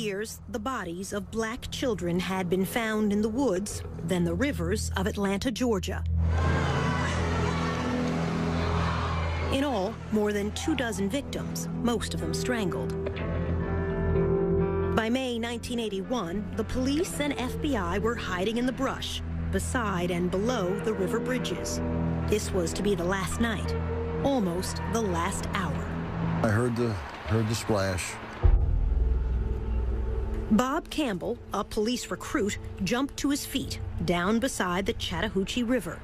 years, the bodies of black children had been found in the woods, then the rivers of Atlanta, Georgia. In all, more than 24 victims, most of them strangled. By May 1981, the police and FBI were hiding in the brush, beside and below the river bridges. This was to be the last night, almost the last hour. I heard the splash. Bob Campbell, a police recruit, jumped to his feet, down beside the Chattahoochee River.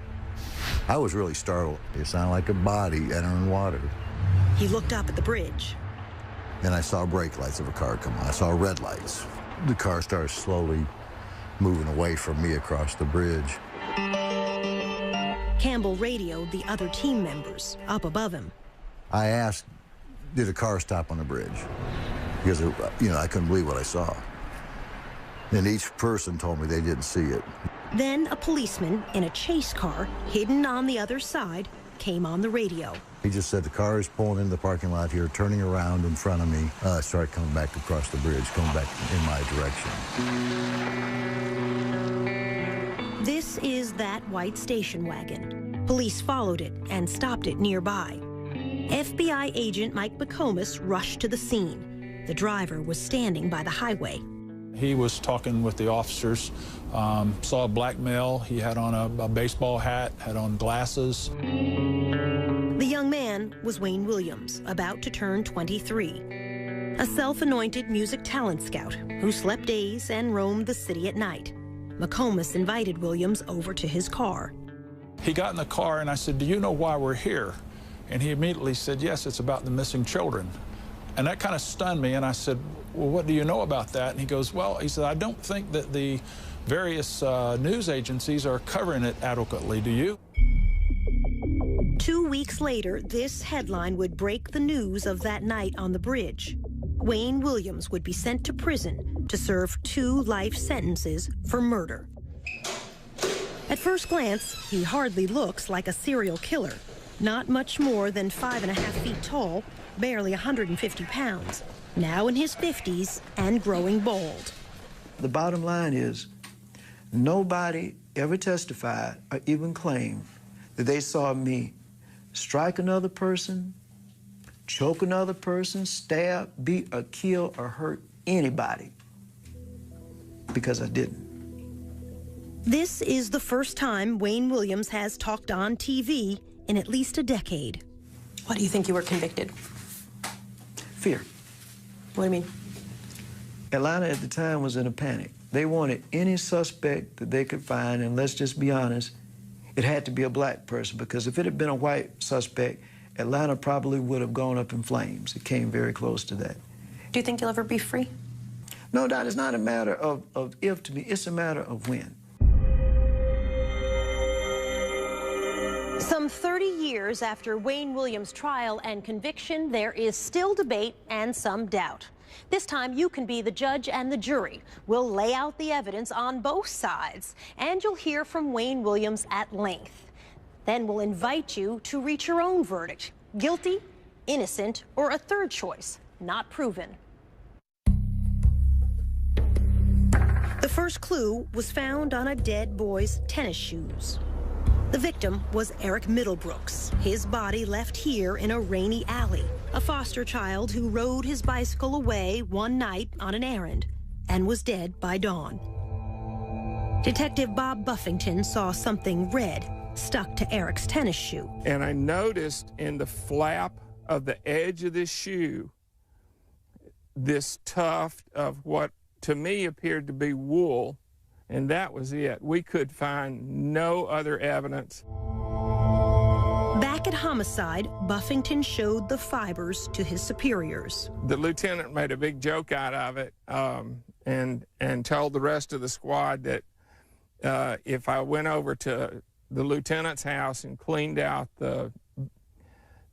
I was really startled. It sounded like a body entering water. He looked up at the bridge. And I saw brake lights of a car come on. I saw red lights. The car started slowly moving away from me across the bridge. Campbell radioed the other team members up above him. I asked, did a car stop on the bridge? Because, I couldn't believe what I saw. And each person told me they didn't see it. Then a policeman in a chase car, hidden on the other side, came on the radio. He just said, the car is pulling into the parking lot here, turning around in front of me. Started coming back across the bridge, coming back in my direction. This is that white station wagon. Police followed it and stopped it nearby. FBI agent Mike McComas rushed to the scene. The driver was standing by the highway. He was talking with the officers, saw a black male. He had on a baseball hat, had on glasses. The young man was Wayne Williams, about to turn 23. A self-anointed music talent scout who slept days and roamed the city at night. McComas invited Williams over to his car. He got in the car and I said, do you know why we're here? And he immediately said, yes, it's about the missing children. And that kind of stunned me, and I said, well, what do you know about that? And he goes, well, he said, I don't think that the various news agencies are covering it adequately. Do you? 2 weeks later, this headline would break the news of that night on the bridge. Wayne Williams would be sent to prison to serve 2 life sentences for murder. At first glance, he hardly looks like a serial killer. Not much more than 5.5 feet tall, barely 150 pounds, now in his 50s and growing bald. The bottom line is, nobody ever testified or even claimed that they saw me strike another person, choke another person, stab, beat, or kill, or hurt anybody, because I didn't. This is the first time Wayne Williams has talked on TV in at least a decade. Why do you think you were convicted? Fear. What do you mean? Atlanta at the time was in a panic. They wanted any suspect that they could find, and let's just be honest, it had to be a black person, because if it had been a white suspect, Atlanta probably would have gone up in flames. It came very close to that. Do you think you'll ever be free? No, Dot, it's not a matter of if to me, it's a matter of when. Some 30 years after Wayne Williams' trial and conviction, there is still debate and some doubt. This time, you can be the judge and the jury. We'll lay out the evidence on both sides, and you'll hear from Wayne Williams at length. Then we'll invite you to reach your own verdict: guilty, innocent, or a third choice, not proven. The first clue was found on a dead boy's tennis shoes. The victim was Eric Middlebrooks, his body left here in a rainy alley, a foster child who rode his bicycle away one night on an errand and was dead by dawn. Detective Bob Buffington saw something red stuck to Eric's tennis shoe. And I noticed in the flap of the edge of this shoe, this tuft of what to me appeared to be wool. And that was it. We could find no other evidence. Back at homicide, Buffington showed the fibers to his superiors. The lieutenant made a big joke out of it and told the rest of the squad that if I went over to the lieutenant's house and cleaned out the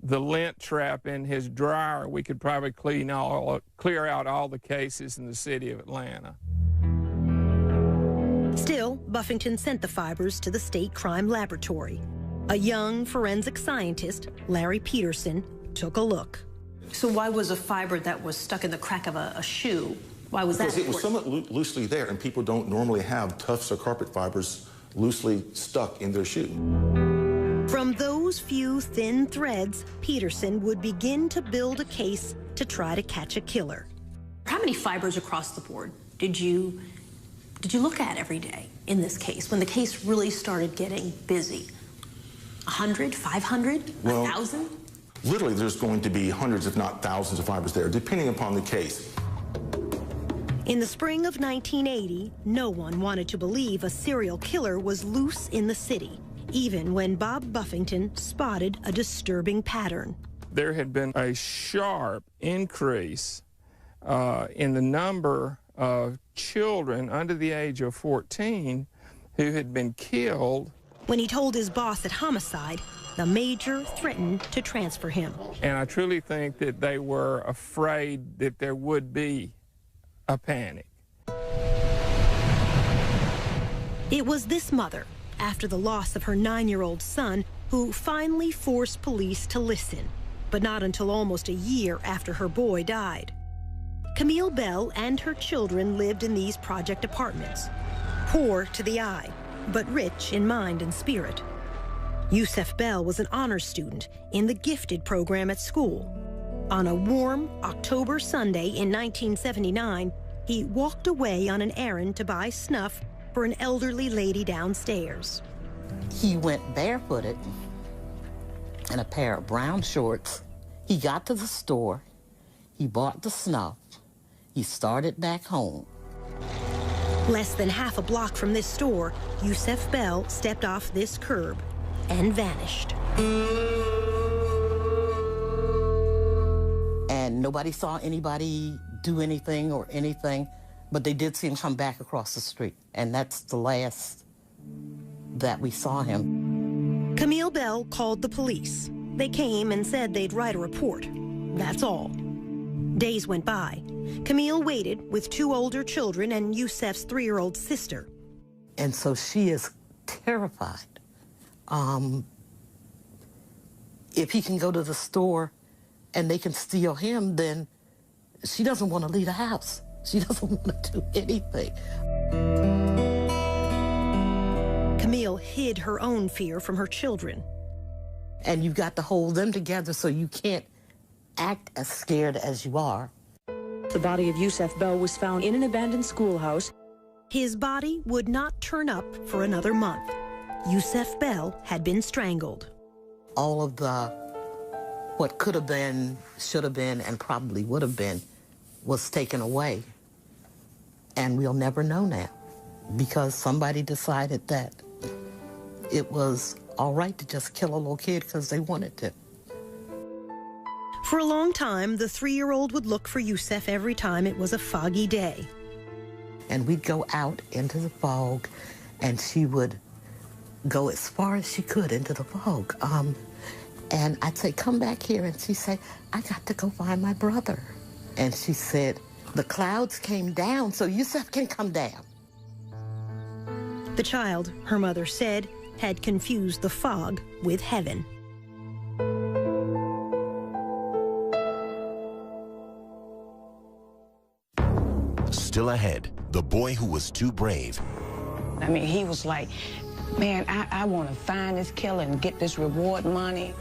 lint trap in his dryer, we could probably clear out all the cases in the city of Atlanta. Still, Buffington sent the fibers to the state crime laboratory. A young forensic scientist, Larry Peterson, took a look. So why was a fiber that was stuck in the crack of a shoe Why was that Because it was important? somewhat loosely there, and people don't normally have tufts or carpet fibers loosely stuck in their shoe. From those few thin threads, Peterson would begin to build a case to try to catch a killer. How many fibers across the board did you look at every day in this case, when the case really started getting busy? 100, 500, 1,000? Literally, there's going to be hundreds, if not thousands, of fibers there, depending upon the case. In the spring of 1980, no one wanted to believe a serial killer was loose in the city, even when Bob Buffington spotted a disturbing pattern. There had been a sharp increase in the number of children under the age of 14 who had been killed. When he told his boss at Homicide, the major threatened to transfer him. And I truly think that they were afraid that there would be a panic. It was this mother, after the loss of her 9-year-old son, who finally forced police to listen, but not until almost a year after her boy died. Camille Bell and her children lived in these project apartments, poor to the eye, but rich in mind and spirit. Yusef Bell was an honors student in the gifted program at school. On a warm October Sunday in 1979, he walked away on an errand to buy snuff for an elderly lady downstairs. He went barefooted in a pair of brown shorts. He got to the store, he bought the snuff, he started back home. Less than half a block from this store, Yusef Bell stepped off this curb and vanished. And nobody saw anybody do anything or anything, but they did see him come back across the street. And that's the last that we saw him. Camille Bell called the police. They came and said they'd write a report. That's all. Days went by. Camille waited with 2 older children and Yusef's 3-year-old sister. And so she is terrified. If he can go to the store and they can steal him, then she doesn't want to leave the house. She doesn't want to do anything. Camille hid her own fear from her children. And you've got to hold them together so you can't act as scared as you are. The body of Yusef Bell was found in an abandoned schoolhouse. His body would not turn up for another month. Yusef Bell had been strangled. All of what could have been, should have been, and probably would have been was taken away. And we'll never know now because somebody decided that it was all right to just kill a little kid because they wanted to. For a long time, the 3-year-old would look for Yusef every time it was a foggy day. And we'd go out into the fog, and she would go as far as she could into the fog. And I'd say, come back here, and she'd say, I got to go find my brother. And she said, the clouds came down, so Yusef can come down. The child, her mother said, had confused the fog with heaven. Still ahead, the boy who was too brave. I mean, he was like, man, I want to find this killer and get this reward money.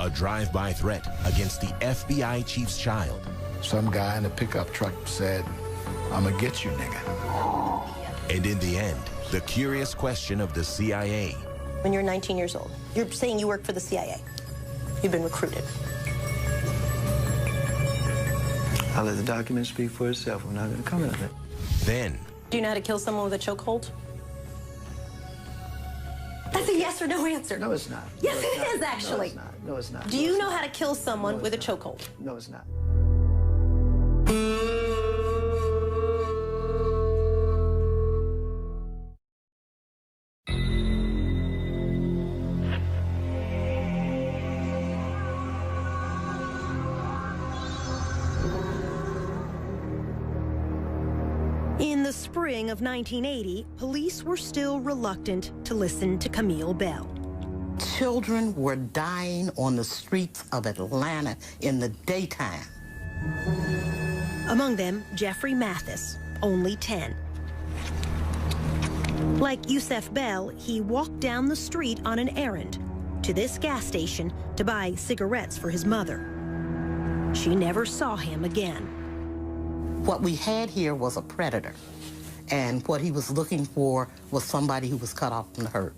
A drive-by threat against the FBI chief's child. Some guy in a pickup truck said, I'm gonna get you, nigga. And in the end, the curious question of the CIA. When you're 19 years old, you're saying you work for the CIA. You've been recruited. I'll let the document speak for itself. I'm not going to comment on it. Then. Do you know how to kill someone with a chokehold? That's a yes or no answer. No, it's not. Yes, no, it is, actually. No, it's not. No, it's not. Do you know how to kill someone with a chokehold? No, it's not. In the spring of 1980, police were still reluctant to listen to Camille Bell. Children were dying on the streets of Atlanta in the daytime. Among them, Jeffrey Mathis, only 10. Like Yusef Bell, he walked down the street on an errand to this gas station to buy cigarettes for his mother. She never saw him again. What we had here was a predator, and what he was looking for was somebody who was cut off from the herd.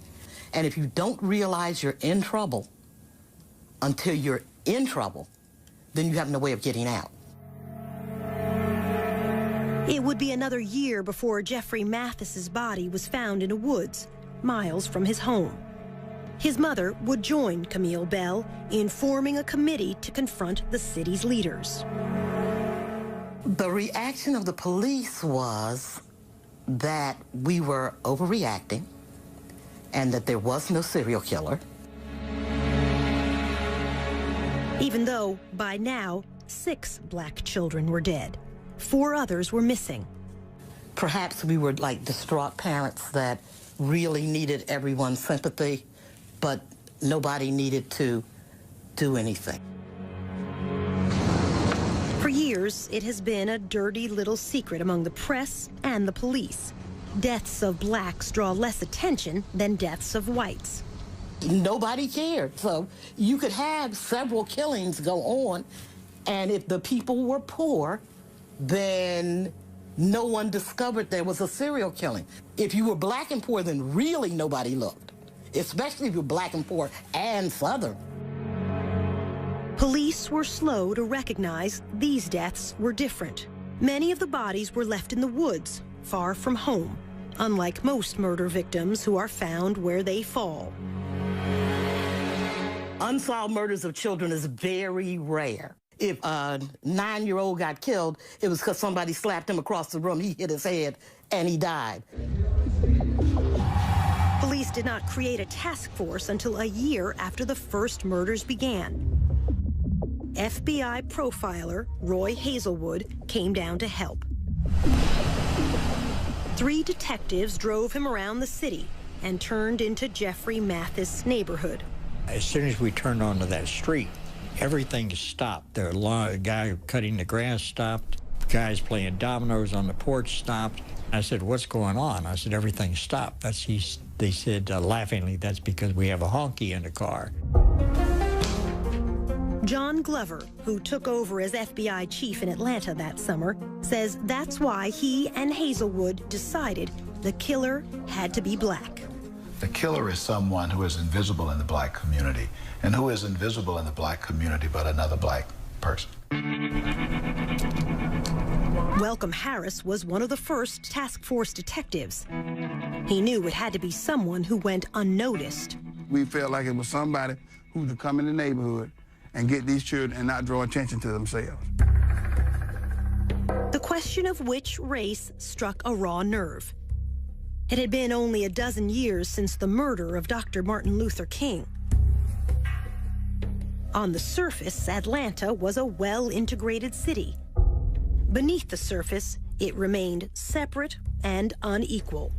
And if you don't realize you're in trouble until you're in trouble, then you have no way of getting out. It would be another year before Jeffrey Mathis's body was found in a woods, miles from his home. His mother would join Camille Bell in forming a committee to confront the city's leaders. The reaction of the police was that we were overreacting and that there was no serial killer. Even though, by now, 6 black children were dead. 4 others were missing. Perhaps we were like distraught parents that really needed everyone's sympathy, but nobody needed to do anything. For years, it has been a dirty little secret among the press and the police. Deaths of blacks draw less attention than deaths of whites. Nobody cared. So you could have several killings go on, and if the people were poor, then no one discovered there was a serial killing. If you were black and poor, then really nobody looked, especially if you're black and poor and Southern. Police were slow to recognize these deaths were different. Many of the bodies were left in the woods, far from home, unlike most murder victims who are found where they fall. Unsolved murders of children is very rare. If a 9-year-old got killed, it was because somebody slapped him across the room, he hit his head, and he died. Police did not create a task force until a year after the first murders began. FBI profiler Roy Hazelwood came down to help. 3 detectives drove him around the city and turned into Jeffrey Mathis' neighborhood. As soon as we turned onto that street, everything stopped. The guy cutting the grass stopped. Guys playing dominoes on the porch stopped. I said, "What's going on?" I said, "Everything stopped." They said laughingly, "That's because we have a honky in the car." John Glover, who took over as FBI chief in Atlanta that summer, says that's why he and Hazelwood decided the killer had to be black. The killer is someone who is invisible in the black community. And who is invisible in the black community but another black person? Welcome Harris was one of the first task force detectives. He knew it had to be someone who went unnoticed. We felt like it was somebody who would come in the neighborhood and get these children and not draw attention to themselves. The question of which race struck a raw nerve. It had been only a dozen years since the murder of Dr. Martin Luther King. On the surface, Atlanta was a well-integrated city. Beneath the surface, it remained separate and unequal.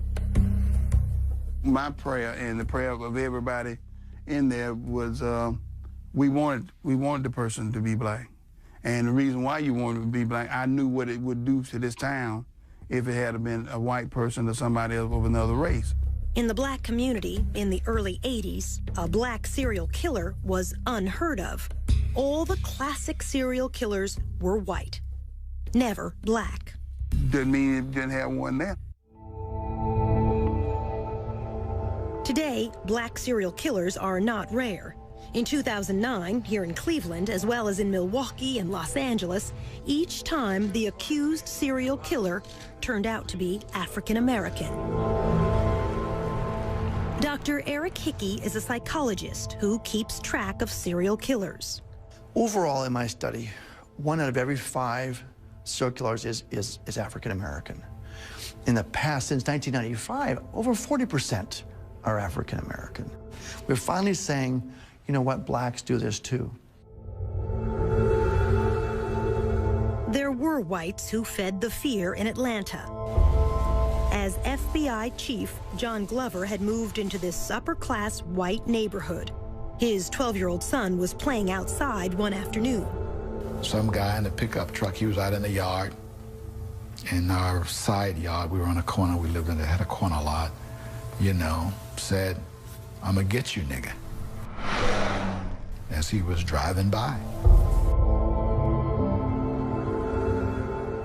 My prayer and the prayer of everybody in there was we wanted the person to be black. And the reason why you wanted to be black, I knew what it would do to this town if it had been a white person or somebody else of another race. In the black community in the early 80s, a black serial killer was unheard of. All the classic serial killers were white, never black. Doesn't mean it didn't have one there. Today, black serial killers are not rare. In 2009, here in Cleveland, as well as in Milwaukee and Los Angeles, each time the accused serial killer turned out to be African American. Dr. Eric Hickey is a psychologist who keeps track of serial killers. Overall, in my study, 1 out of every 5 serial killers is African American. In the past, since 1995, over 40% are African American. We're finally saying, you know what, blacks do this too. There were whites who fed the fear in Atlanta. As FBI chief, John Glover had moved into this upper-class white neighborhood. His 12-year-old son was playing outside one afternoon. Some guy in a pickup truck, he was out in the yard. in our side yard. We were on a corner. We lived had a corner lot. You know, said, "I'm gonna get you, nigga," as he was driving by.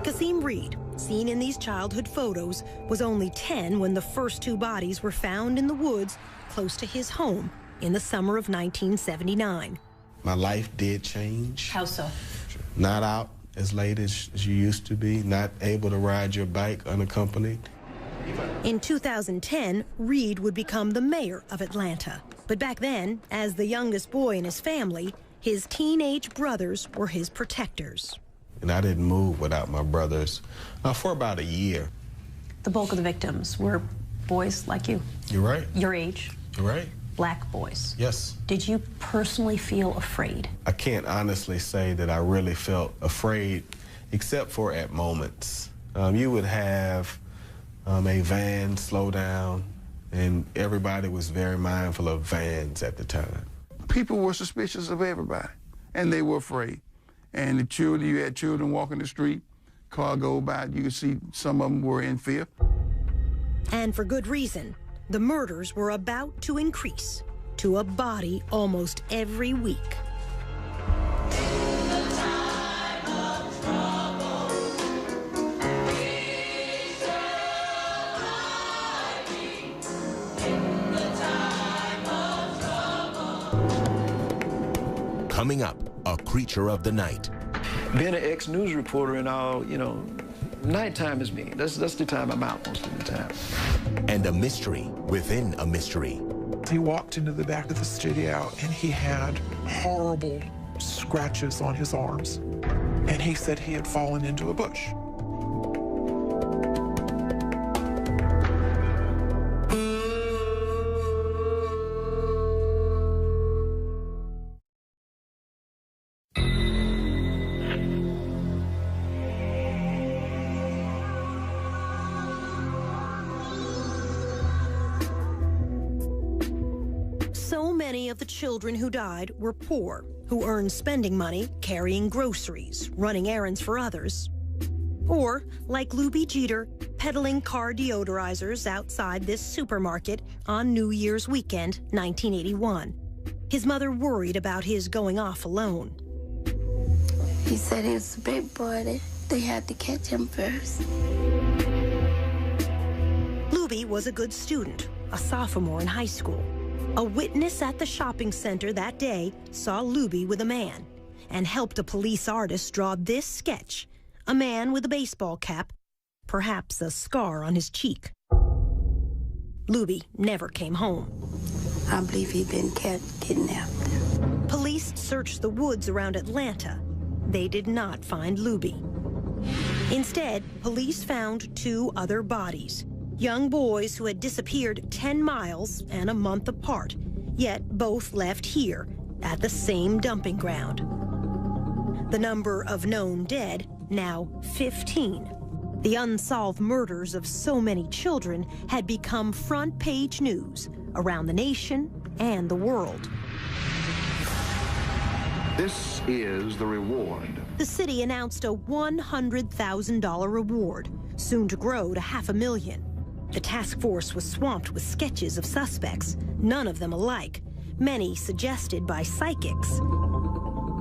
Kasim Reed, seen in these childhood photos, was only 10 when the first two bodies were found in the woods close to his home in the summer of 1979. My life did change. How so? Not out as late as you used to be, not able to ride your bike unaccompanied. In 2010, Reed would become the mayor of Atlanta. But back then, as the youngest boy in his family, his teenage brothers were his protectors. And I didn't move without my brothers for about a year. The bulk of the victims were boys like you. You're right. Your age. You're right. Black boys. Yes. Did you personally feel afraid? I can't honestly say that I really felt afraid, except for at moments. You would have a van slow down, and everybody was very mindful of vans at the time. People were suspicious of everybody, and they were afraid. And the children, you had children walking the street, car go by, you could see some of them were in fear. And for good reason. The murders were about to increase to a body almost every week. Coming up, a creature of the night. Being an ex-news reporter and all, you know, nighttime is me. That's the time I'm out most of the time. And a mystery within a mystery. He walked into the back of the studio and he had horrible scratches on his arms. And he said he had fallen into a bush. Many of the children who died were poor, who earned spending money carrying groceries, running errands for others. Or, like Luby Jeter, peddling car deodorizers outside this supermarket on New Year's weekend, 1981. His mother worried about his going off alone. He said he was a big boy. They had to catch him first. Luby was a good student, a sophomore in high school. A witness at the shopping center that day saw Luby with a man and helped a police artist draw this sketch, a man with a baseball cap, perhaps a scar on his cheek. Luby never came home. I believe he'd been kidnapped. Police searched the woods around Atlanta. They did not find Luby. Instead, police found two other bodies. Young boys who had disappeared 10 miles and a month apart, yet both left here at the same dumping ground. The number of known dead, now 15. The unsolved murders of so many children had become front-page news around the nation and the world. This is the reward. The city announced a $100,000 reward, soon to grow to $500,000. The task force was swamped with sketches of suspects, none of them alike, many suggested by psychics.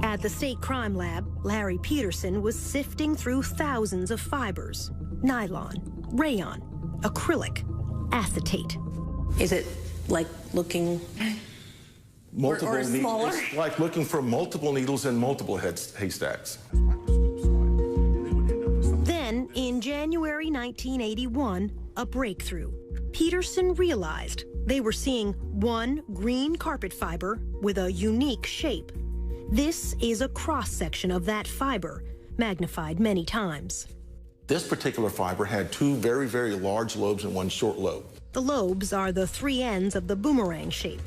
At the state crime lab, Larry Peterson was sifting through thousands of fibers: nylon, rayon, acrylic, acetate. Is it like looking Multiple or smaller? It's like looking for multiple needles in multiple haystacks. Then, in January 1981, a breakthrough. Peterson realized they were seeing one green carpet fiber with a unique shape. This is a cross-section of that fiber, magnified many times. This particular fiber had two very, very large lobes and one short lobe. The lobes are the three ends of the boomerang shape.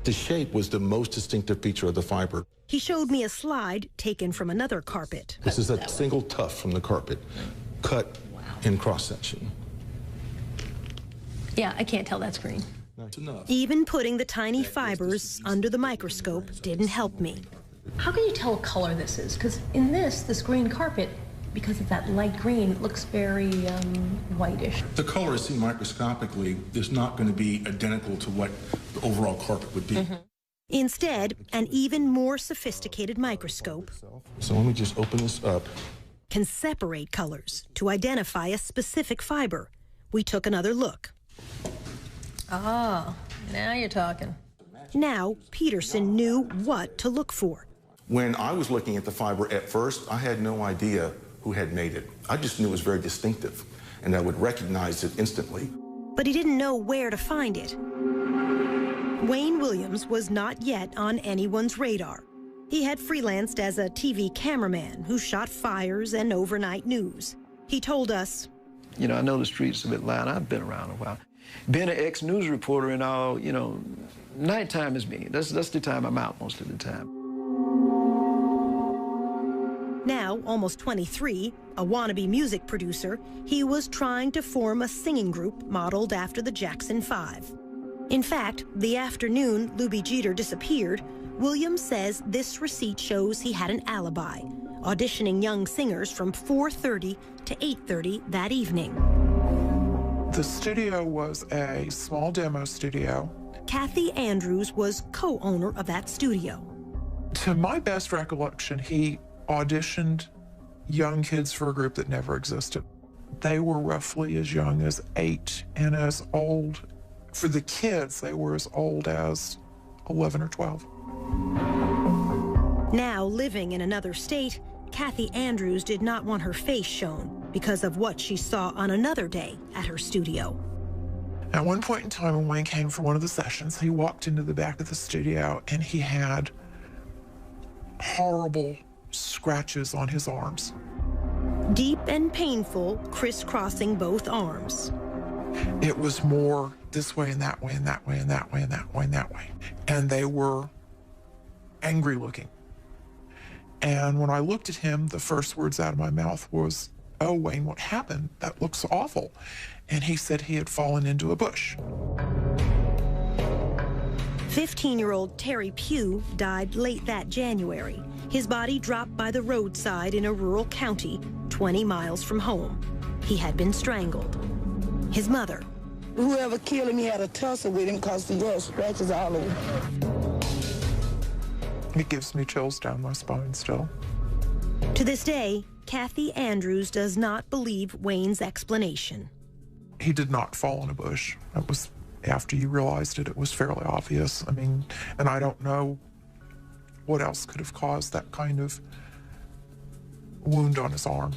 The shape was the most distinctive feature of the fiber. He showed me a slide taken from another carpet. This is a single tuft from the carpet, cut in cross-section. Yeah, I can't tell that's green. That's enough. Even putting the tiny fibers under the microscope didn't help me. How can you tell what color this is? Because in this green carpet, because of that light green, it looks very whitish. The color is seen microscopically is not going to be identical to what the overall carpet would be. Instead, an even more sophisticated microscope So let me just open this up. can separate colors to identify a specific fiber. We took another look. Oh, now you're talking. Now, Peterson knew what to look for. When I was looking at the fiber at first, I had no idea who had made it. I just knew it was very distinctive, and I would recognize it instantly. But he didn't know where to find it. Wayne Williams was not yet on anyone's radar. He had freelanced as a TV cameraman who shot fires and overnight news. He told us, You know, I know the streets of Atlanta. I've been around a while. Being an ex-news reporter and all, you know, nighttime is me. That's the time I'm out most of the time. now almost 23, a wannabe music producer, he was trying to form a singing group modeled after the Jackson 5. In fact, the afternoon Lubie Jeter disappeared, Williams says this receipt shows he had an alibi, auditioning young singers from 4:30 to 8:30 that evening. The studio was a small demo studio. Kathy Andrews was co-owner of that studio. To my best recollection, he auditioned young kids for a group that never existed. They were roughly as young as 8 and as old, for the kids, they were as old as 11 or 12. Now living in another state, Kathy Andrews did not want her face shown because of what she saw on another day at her studio. At one point in time, when Wayne came for one of the sessions, he walked into the back of the studio and he had horrible scratches on his arms. Deep and painful, crisscrossing both arms. It was more this way and that way and that way and that way and that way and that way. And they were angry looking. And when I looked at him, the first words out of my mouth was, "Oh, Wayne, what happened? That looks awful." And he said he had fallen into a bush. 15-year-old Terry Pugh died late that January. His body dropped by the roadside in a rural county 20 miles from home. He had been strangled. His mother. Whoever killed him, he had a tussle with him because he had scratches all over. It gives me chills down my spine still. To this day, Kathy Andrews does not believe Wayne's explanation. He did not fall in a bush. It was, after you realized it, it was fairly obvious. I mean, and I don't know what else could have caused that kind of wound on his arm.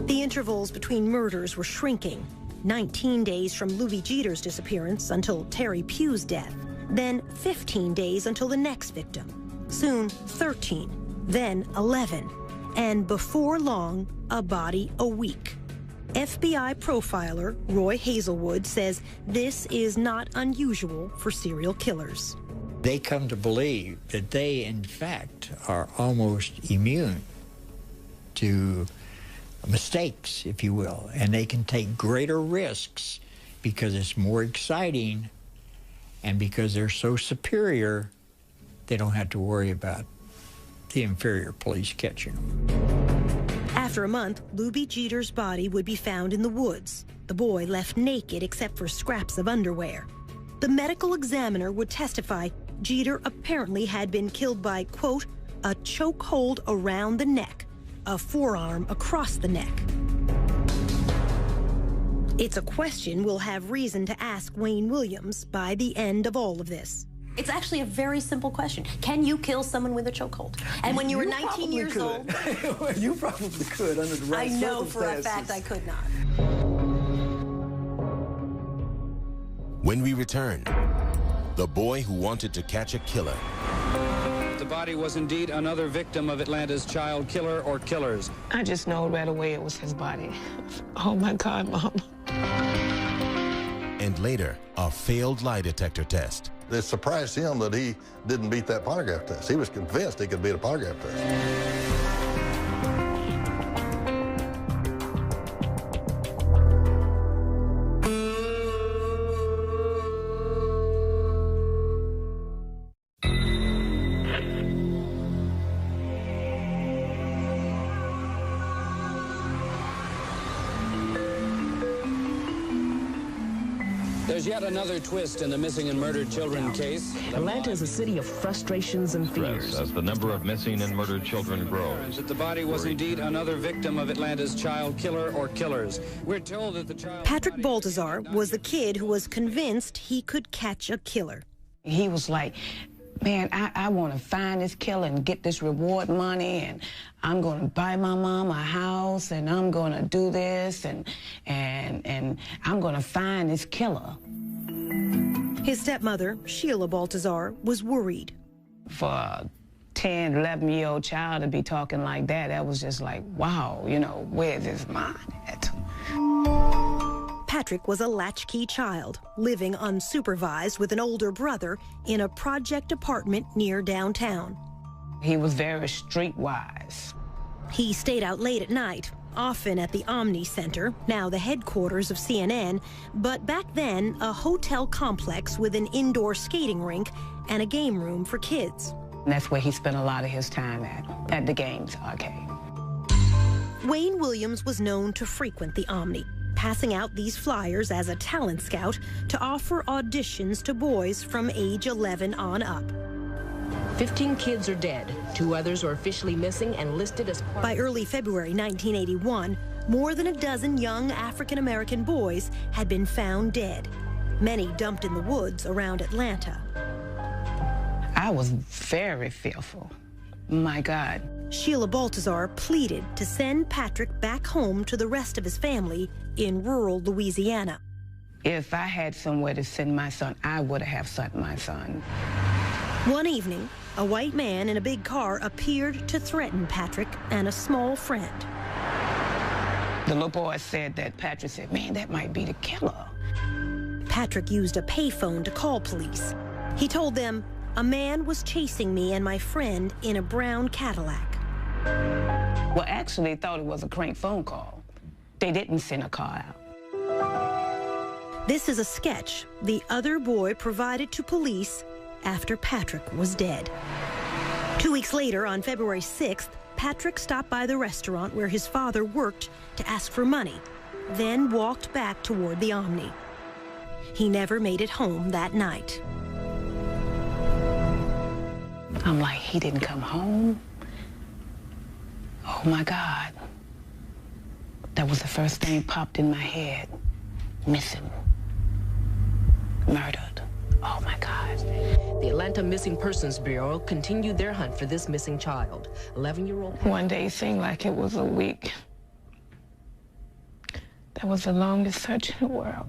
The intervals between murders were shrinking. 19 days from Lubie Jeter's disappearance until Terry Pugh's death. Then 15 days until the next victim. Soon 13, then 11. And before long, a body a week. FBI profiler Roy Hazelwood says this is not unusual for serial killers. They come to believe that they, in fact, are almost immune to mistakes, if you will, and they can take greater risks because it's more exciting, and because they're so superior, they don't have to worry about the inferior police catching them. After a month, Lubie Jeter's body would be found in the woods, the boy left naked except for scraps of underwear. The medical examiner would testify Jeter apparently had been killed by, quote, a chokehold around the neck, a forearm across the neck. It's a question we'll have reason to ask Wayne Williams by the end of all of this. It's actually a very simple question. Can you kill someone with a chokehold? And when you were 19 years old... You probably could under the right I know for a circumstances. fact I could not. When we return, the boy who wanted to catch a killer. The body was indeed another victim of Atlanta's child killer or killers. I just know right away it was his body. Oh my God, Mom. And later, a failed lie detector test. It surprised him that he didn't beat that polygraph test. He was convinced he could beat a polygraph test. There's yet another twist in the missing and murdered children case. Atlanta is a city of frustrations and fears. As the number of missing and murdered children grows. That the body was indeed another victim of Atlanta's child killer or killers. We're told that the child... Patrick Baltazar was the kid who was convinced he could catch a killer. He was like, man, I want to find this killer and get this reward money, and I'm going to buy my mom a house, and I'm going to do this, and I'm going to find this killer. His stepmother, Sheila Baltazar, was worried. For a 10, 11-year-old child to be talking like that, that was just like, wow, you know, where's his mind at? Patrick was a latchkey child, living unsupervised with an older brother in a project apartment near downtown. He was very streetwise. He stayed out late at night, often at the Omni Center, now the headquarters of CNN, but back then a hotel complex with an indoor skating rink and a game room for kids. And that's where he spent a lot of his time at the games arcade. Wayne Williams was known to frequent the Omni, passing out these flyers as a talent scout to offer auditions to boys from age 11 on up. 15 kids are dead. 2 others are officially missing and listed as part... By early February 1981, more than a dozen young African-American boys had been found dead, many dumped in the woods around Atlanta. I was very fearful. My God. Sheila Baltazar pleaded to send Patrick back home to the rest of his family in rural Louisiana. If I had somewhere to send my son, I would have sent my son. One evening, a white man in a big car appeared to threaten Patrick and a small friend. The little boy said that Patrick said, man, that might be the killer. Patrick used a payphone to call police. He told them, a man was chasing me and my friend in a brown Cadillac. Well, actually, they thought it was a crank phone call. They didn't send a car out. This is a sketch the other boy provided to police after Patrick was dead. 2 weeks later, on February 6th, Patrick stopped by the restaurant where his father worked to ask for money, then walked back toward the Omni. He never made it home that night. I'm like, he didn't come home? Oh, my God. That was the first thing popped in my head. Missing. Murdered. Oh, my God. The Atlanta Missing Persons Bureau continued their hunt for this missing child. 11-year-old... One day it seemed like it was a week. That was the longest search in the world.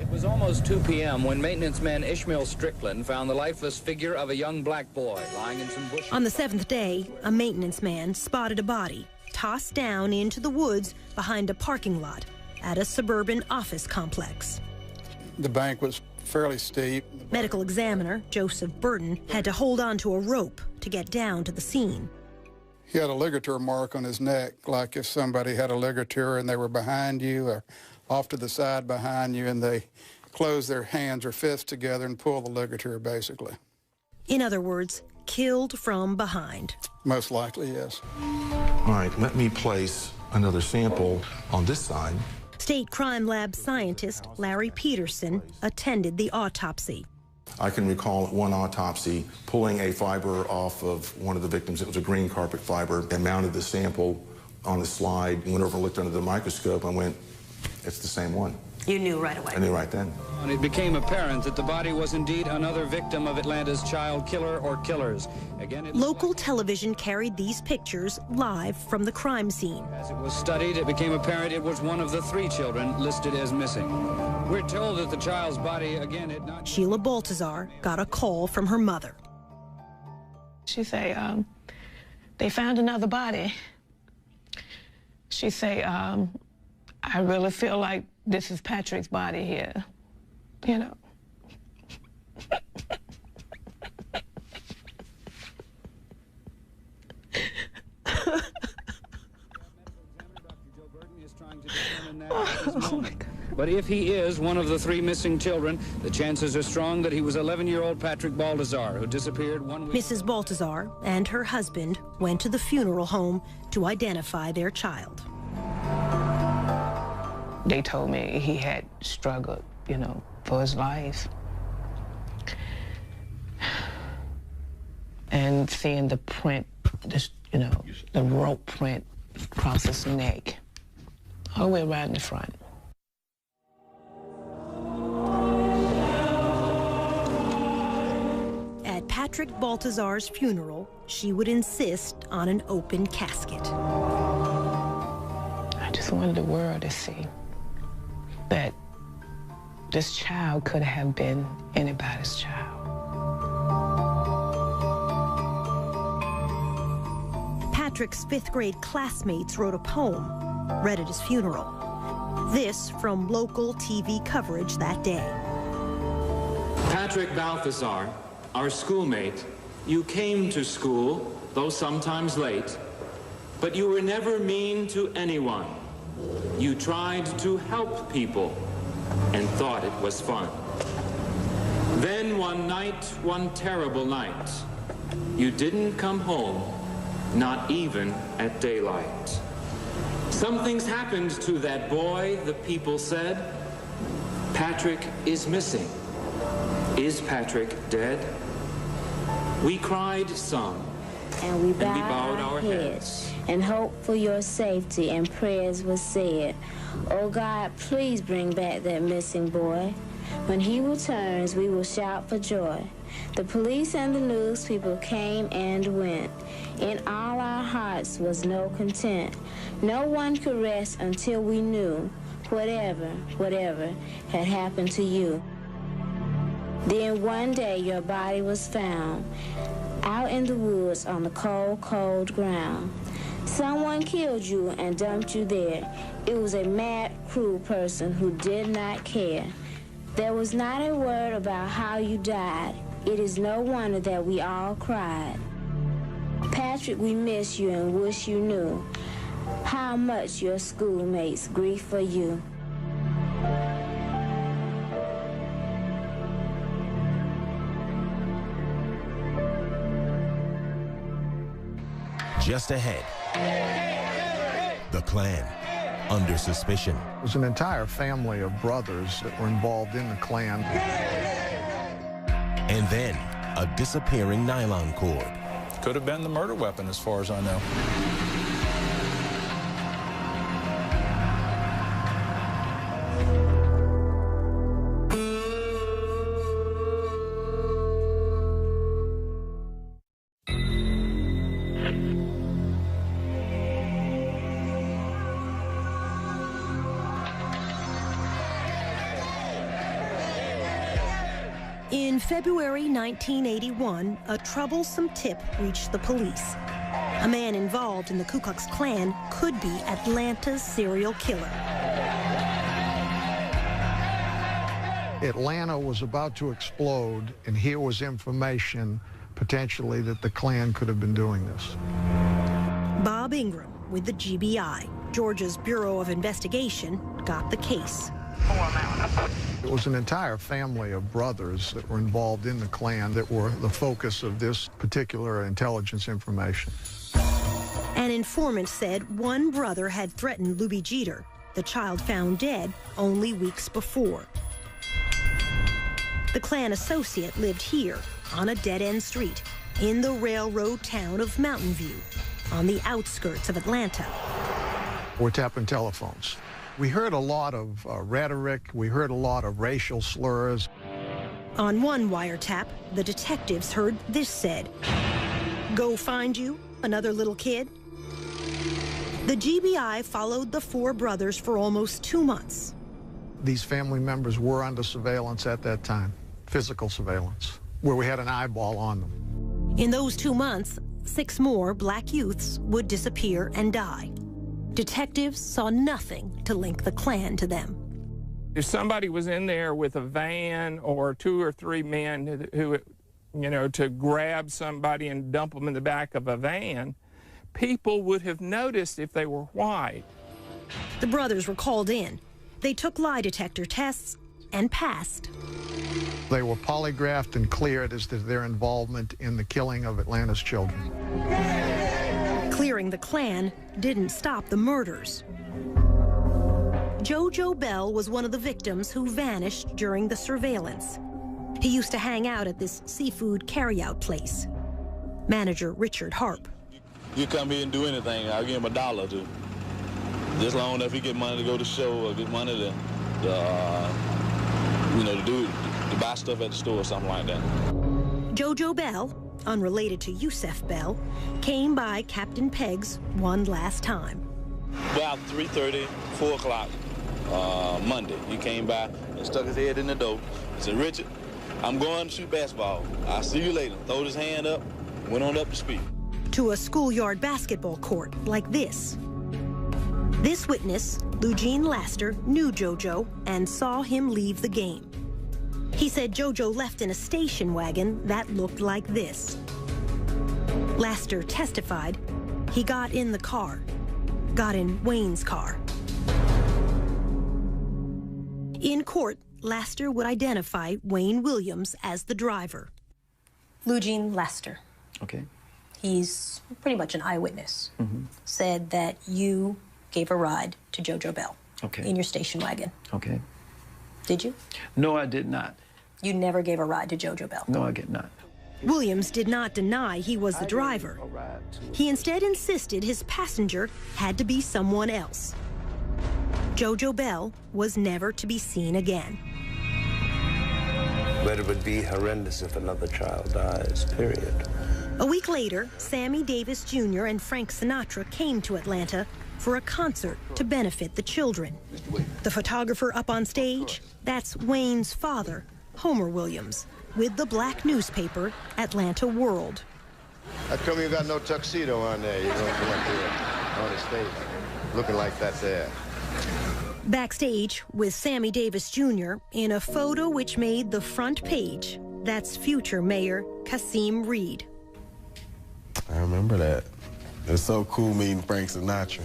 It was almost 2 p.m. when maintenance man Ishmael Strickland found the lifeless figure of a young black boy lying in some bushes. On the 7th day, a maintenance man spotted a body tossed down into the woods behind a parking lot at a suburban office complex. The bank was fairly steep. Medical examiner Joseph Burton had to hold on to a rope to get down to the scene. He had a ligature mark on his neck, like if somebody had a ligature and they were behind you or off to the side behind you, and they close their hands or fists together and pull the ligature, basically. In other words, killed from behind. Most likely, yes. All right, let me place another sample on this side. State Crime Lab scientist Larry Peterson attended the autopsy. I can recall at one autopsy pulling a fiber off of one of the victims. It was a green carpet fiber, and mounted the sample on the slide, went over and looked under the microscope and went, it's the same one. You knew right away. I knew right then. And it became apparent that the body was indeed another victim of Atlanta's child killer or killers. Again, local television carried these pictures live from the crime scene. As it was studied, it became apparent it was one of the 3 children listed as missing. We're told that the child's body, again, had not... Sheila Baltazar got a call from her mother. She say, they found another body. She say, I really feel like this is Patrick's body here, you know. Oh my God. But if he is one of the 3 missing children, the chances are strong that he was 11-year-old Patrick Baltazar, who disappeared 1 week. Mrs. Baltazar and her husband went to the funeral home to identify their child. They told me he had struggled you know, for his life. And seeing the print, you know, the rope print across his neck, all the way around the front. At Patrick Baltazar's funeral, she would insist on an open casket. I just wanted the world to see that this child could have been anybody's child. Patrick's fifth-grade classmates wrote a poem, read at his funeral. This from local TV coverage that day. Patrick Balthazar, our schoolmate, you came to school, though sometimes late, but you were never mean to anyone. You tried to help people and thought it was fun. Then one night, one terrible night, you didn't come home, not even at daylight. Something's happened to that boy, the people said. Patrick is missing. Is Patrick dead? We cried some, and we bowed our heads, and hope for your safety, and prayers were said. Oh God, please bring back that missing boy. When he returns, we will shout for joy. The police and the news people came and went. In all our hearts was no content. No one could rest until we knew whatever had happened to you. Then one day your body was found out in the woods on the cold, cold ground. Someone killed you and dumped you there. It was a mad, cruel person who did not care. There was not a word about how you died. It is no wonder that we all cried. Patrick, we miss you and wish you knew how much your schoolmates grieve for you. Just ahead, the Klan under suspicion. It was an entire family of brothers that were involved in the Klan. And then, a disappearing nylon cord. Could have been the murder weapon, as far as I know. In February 1981, a troublesome tip reached the police. A man involved in the Ku Klux Klan could be Atlanta's serial killer. Atlanta was about to explode, and here was information potentially that the Klan could have been doing this. Bob Ingram with the GBI, Georgia's Bureau of Investigation, got the case. It was an entire family of brothers that were involved in the Klan that were the focus of this particular intelligence information. An informant said one brother had threatened Luby Jeter, the child found dead only weeks before. The Klan associate lived here on a dead-end street in the railroad town of Mountain View, on the outskirts of Atlanta. We're tapping telephones. We heard a lot of rhetoric. We heard a lot of racial slurs. On one wiretap, the detectives heard this said, "Go find you another little kid." The GBI followed the four brothers for almost 2 months. These family members were under surveillance at that time, physical surveillance, where we had an eyeball on them. In those 2 months, 6 more black youths would disappear and die. Detectives saw nothing to link the Klan to them. If somebody was in there with a van or 2 or 3 men who, you know, to grab somebody and dump them in the back of a van, people would have noticed if they were white. The brothers were called in. They took lie detector tests and passed. They were polygraphed and cleared as to their involvement in the killing of Atlanta's children. Clearing the Klan didn't stop the murders. JoJo Bell was one of the victims who vanished during the surveillance. He used to hang out at this seafood carryout place. Manager Richard Harp. You come here and do anything, I'll give him $1 or $2. Just long enough he get money to go to show or get money to buy stuff at the store or something like that. JoJo Bell, unrelated to Yusef Bell, came by Captain Pegg's one last time. About 3:30, 4 o'clock Monday, he came by and stuck his head in the door. He said, "Richard, I'm going to shoot basketball. I'll see you later." Throwed his hand up, went on up to speak. To a schoolyard basketball court like this. This witness, Eugene Laster, knew JoJo and saw him leave the game. He said JoJo left in a station wagon that looked like this. Laster testified he got in the car, got in Wayne's car. In court, Laster would identify Wayne Williams as the driver. Eugene Laster. Okay. He's pretty much an eyewitness. Said that you gave a ride to JoJo Bell in your station wagon. Okay. Did you? No, I did not. You never gave a ride to JoJo Bell? No, I did not. Williams did not deny he was the driver. He instead insisted his passenger had to be someone else. JoJo Bell was never to be seen again. But it would be horrendous if another child dies, period. A week later, Sammy Davis Jr. and Frank Sinatra came to Atlanta for a concert to benefit the children. The photographer up on stage, that's Wayne's father, Homer Williams, with the black newspaper, Atlanta World. How come you got no tuxedo on there? You're going to come up here on the stage looking like that there. Backstage with Sammy Davis Jr. in a photo which made the front page, that's future Mayor Kasim Reed. I remember that. It was so cool meeting Frank Sinatra.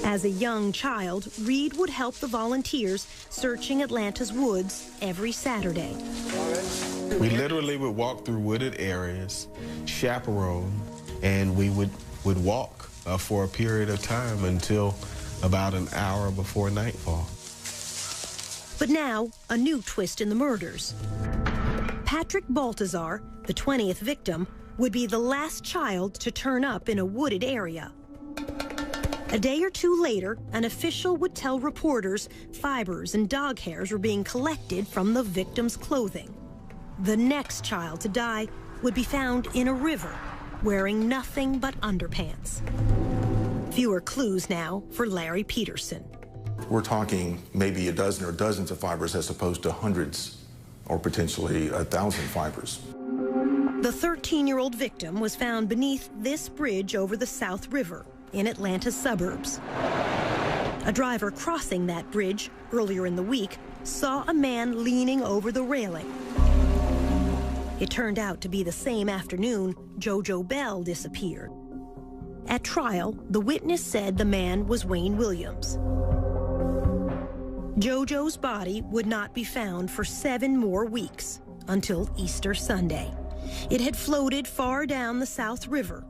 As a young child, Reed would help the volunteers searching Atlanta's woods every Saturday. We literally would walk through wooded areas, chaperone, and we would walk for a period of time until about an hour before nightfall. But now, a new twist in the murders. Patrick Baltazar, the 20th victim, would be the last child to turn up in a wooded area. A day or two later, an official would tell reporters fibers and dog hairs were being collected from the victim's clothing. The next child to die would be found in a river, wearing nothing but underpants. Fewer clues now for Larry Peterson. We're talking maybe a dozen or dozens of fibers as opposed to hundreds or potentially 1,000 fibers. The 13-year-old victim was found beneath this bridge over the South River in Atlanta's suburbs. A driver crossing that bridge earlier in the week saw a man leaning over the railing. It turned out to be the same afternoon JoJo Bell disappeared. At trial, the witness said the man was Wayne Williams. JoJo's body would not be found for 7 more weeks, until Easter Sunday. It had floated far down the South River,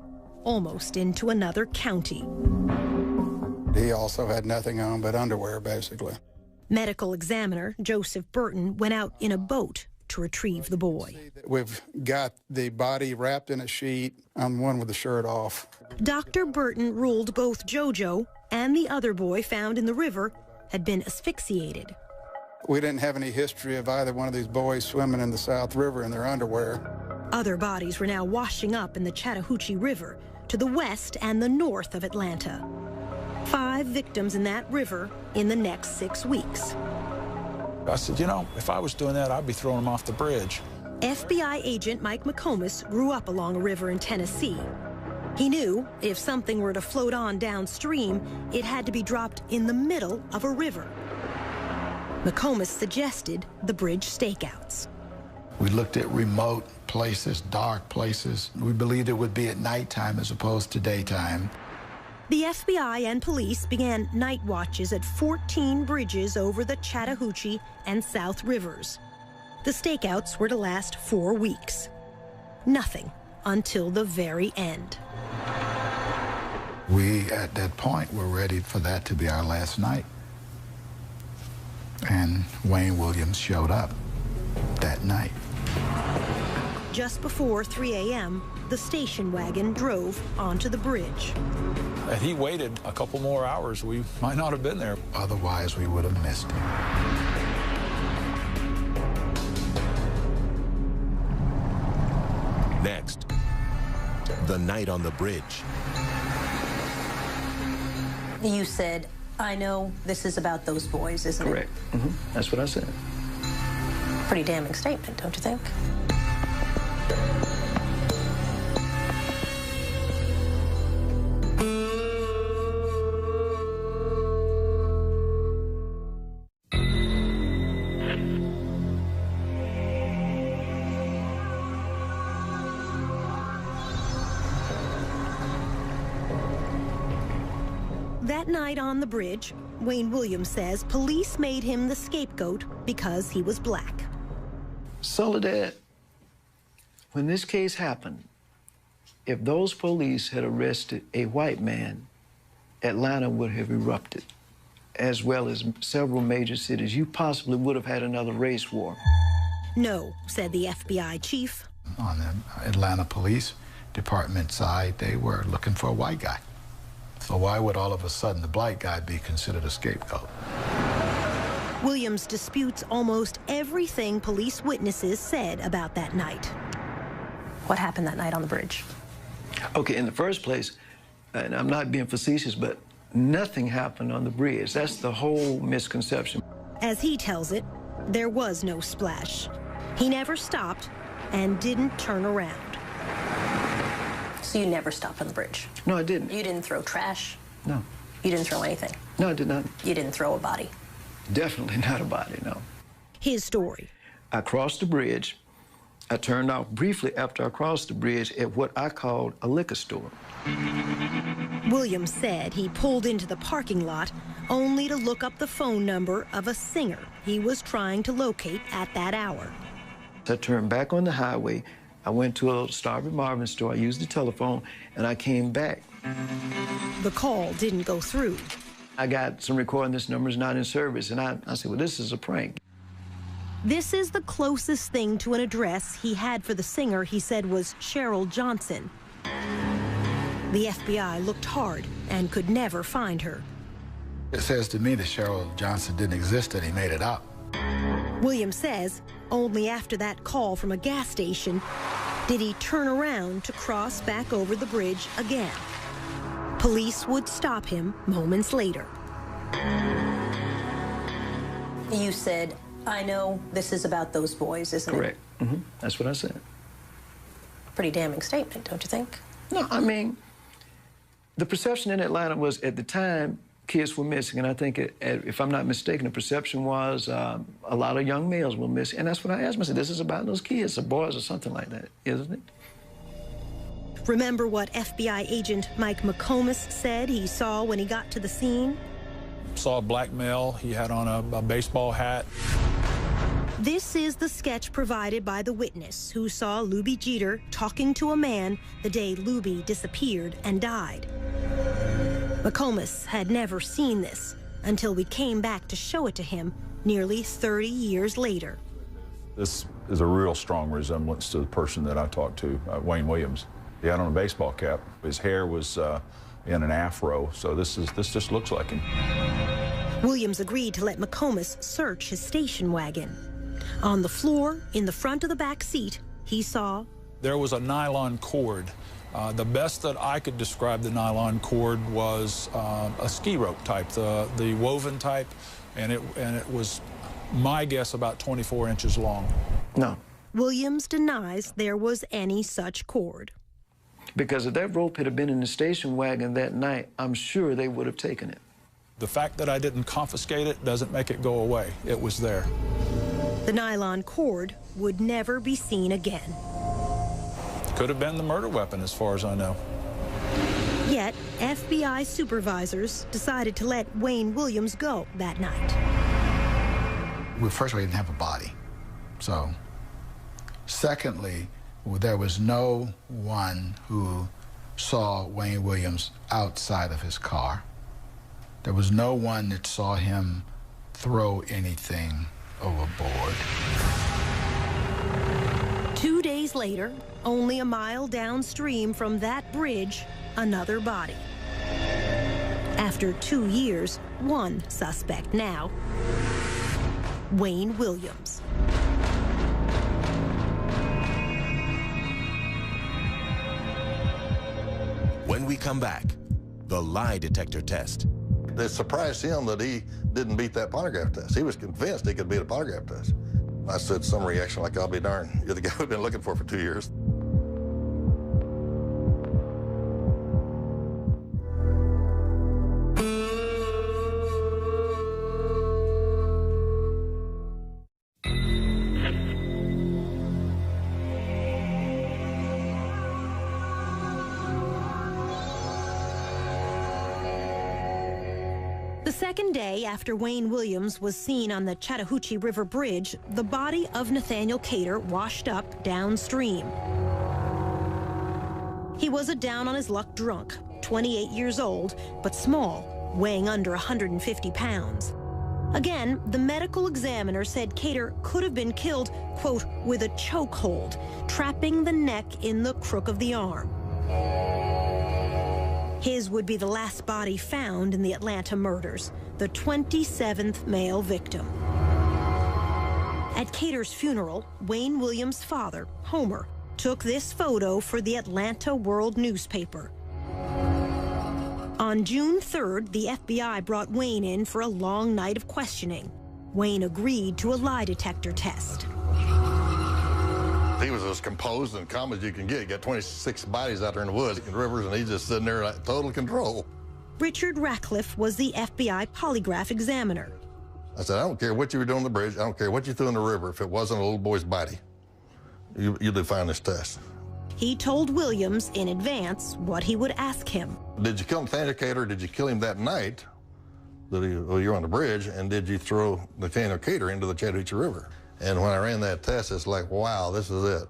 almost into another county. He also had nothing on but underwear, basically. Medical examiner Joseph Burton went out in a boat to retrieve the boy. We've got the body wrapped in a sheet. I'm the one with the shirt off. Dr. Burton ruled both JoJo and the other boy found in the river had been asphyxiated. We didn't have any history of either one of these boys swimming in the South River in their underwear. Other bodies were now washing up in the Chattahoochee River to the west and the north of Atlanta. 5 victims in that river in the next 6 weeks. I said, you know, if I was doing that, I'd be throwing them off the bridge. FBI agent Mike McComas grew up along a river in Tennessee. He knew if something were to float on downstream, it had to be dropped in the middle of a river. McComas suggested the bridge stakeouts. We looked at remote places, dark places. We believed it would be at nighttime as opposed to daytime. The FBI and police began night watches at 14 bridges over the Chattahoochee and South Rivers. The stakeouts were to last 4 weeks. Nothing until the very end. We, at that point, were ready for that to be our last night. And Wayne Williams showed up that night. Just before 3 a.m., the station wagon drove onto the bridge. Had he waited a couple more hours, we might not have been there. Otherwise, we would have missed him. Next, the night on the bridge. You said, I know this is about those boys, isn't Correct. it? Mm-hmm. That's what I said. Pretty damning statement, don't you think? That night on the bridge, Wayne Williams says police made him the scapegoat because he was black. Soledad, when this case happened, if those police had arrested a white man, Atlanta would have erupted, as well as several major cities. You possibly would have had another race war. No, said the FBI chief. On the Atlanta Police Department side, they were looking for a white guy. So why would all of a sudden the black guy be considered a scapegoat? Williams disputes almost everything police witnesses said about that night. What happened that night on the bridge? Okay, in the first place, and I'm not being facetious, but nothing happened on the bridge. That's the whole misconception. As he tells it, there was no splash. He never stopped and didn't turn around. So you never stopped on the bridge? No, I didn't. You didn't throw trash? No. You didn't throw anything? No, I did not. You didn't throw a body? Definitely not a body, no. His story. I crossed the bridge. I turned off briefly after I crossed the bridge at what I called a liquor store. Williams said he pulled into the parking lot only to look up the phone number of a singer he was trying to locate at that hour. I turned back on the highway. I went to a Starving Marvin store. I used the telephone, and I came back. The call didn't go through. I got some recording, this number's not in service, and I said, well, this is a prank. This is the closest thing to an address he had for the singer he said was Cheryl Johnson. The FBI looked hard and could never find her. It says to me that Cheryl Johnson didn't exist and he made it up. Williams says only after that call from a gas station did he turn around to cross back over the bridge again. Police would stop him moments later. You said, I know this is about those boys, isn't it? Correct. Mm-hmm. That's what I said. Pretty damning statement, don't you think? No, I mean, the perception in Atlanta was, at the time, kids were missing, and I think, if I'm not mistaken, the perception was a lot of young males were missing, and that's what I asked myself, this is about those kids, the boys or something like that, isn't it? Remember what FBI agent Mike McComas said he saw when he got to the scene? Saw a black male. He had on a baseball hat. This is the sketch provided by the witness who saw Luby Jeter talking to a man the day Luby disappeared and died. McComas had never seen this until we came back to show it to him nearly 30 years later. This is a real strong resemblance to the person that I talked to, Wayne Williams. He had on a baseball cap. His hair was in an afro, so this just looks like him. Williams agreed to let McComas search his station wagon. On the floor, in the front of the back seat, he saw... There was a nylon cord. The best that I could describe the nylon cord was a ski rope type, the woven type, and it was, my guess, about 24 inches long. No. Williams denies there was any such cord. Because if that rope had been in the station wagon that night, I'm sure they would have taken it. The fact that I didn't confiscate it doesn't make it go away. It was there. The nylon cord would never be seen again. Could have been the murder weapon, as far as I know. Yet, FBI supervisors decided to let Wayne Williams go that night. Well, first of all, he didn't have a body. So, secondly, there was no one who saw Wayne Williams outside of his car. There was no one that saw him throw anything overboard. 2 days later, only a mile downstream from that bridge, another body. After 2 years, one suspect now, Wayne Williams. When we come back, the lie detector test. It surprised him that he didn't beat that polygraph test. He was convinced he could beat a polygraph test. I said some reaction like, I'll be darned. You're the guy we've been looking for 2 years. The second day after Wayne Williams was seen on the Chattahoochee River Bridge, the body of Nathaniel Cater washed up downstream. He was a down-on-his-luck drunk, 28 years old, but small, weighing under 150 pounds. Again, the medical examiner said Cater could have been killed, quote, with a chokehold, trapping the neck in the crook of the arm. His would be the last body found in the Atlanta murders, the 27th male victim. At Cater's funeral, Wayne Williams' father, Homer, took this photo for the Atlanta World newspaper. On June 3rd, the FBI brought Wayne in for a long night of questioning. Wayne agreed to a lie detector test. He was as composed and calm as you can get. You got 26 bodies out there in the woods and rivers, and he's just sitting there like total control. Richard Ratcliffe was the FBI polygraph examiner. I said, I don't care what you were doing on the bridge. I don't care what you threw in the river. If it wasn't a little boy's body, you did fine this test. He told Williams in advance what he would ask him. Did you kill Nathaniel Cater? Did you kill him that night that you were on the bridge? And did you throw Nathaniel Cater into the Chattahoochee River? And when I ran that test, it's like, wow, this is it.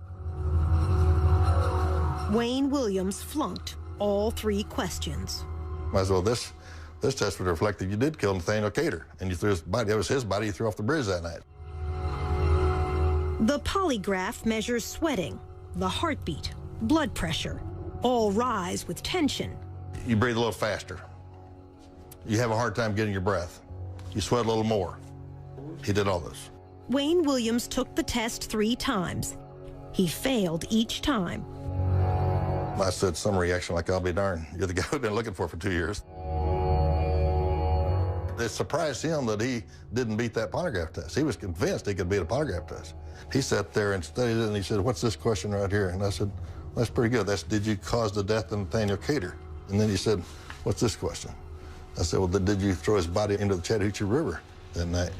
Wayne Williams flunked all 3 questions. Might as well, this test would reflect that you did kill Nathaniel Cater, and you threw his body, that was his body you threw off the bridge that night. The polygraph measures sweating, the heartbeat, blood pressure, all rise with tension. You breathe a little faster. You have a hard time getting your breath. You sweat a little more. He did all this. Wayne Williams took the test 3 times. He failed each time. I said some reaction like, I'll be darned. You're the guy we've been looking for 2 years. It surprised him that he didn't beat that polygraph test. He was convinced he could beat a polygraph test. He sat there and studied it, and he said, what's this question right here? And I said, that's pretty good. That's, did you cause the death of Nathaniel Cater? And then he said, what's this question? I said, well, did you throw his body into the Chattahoochee River that night?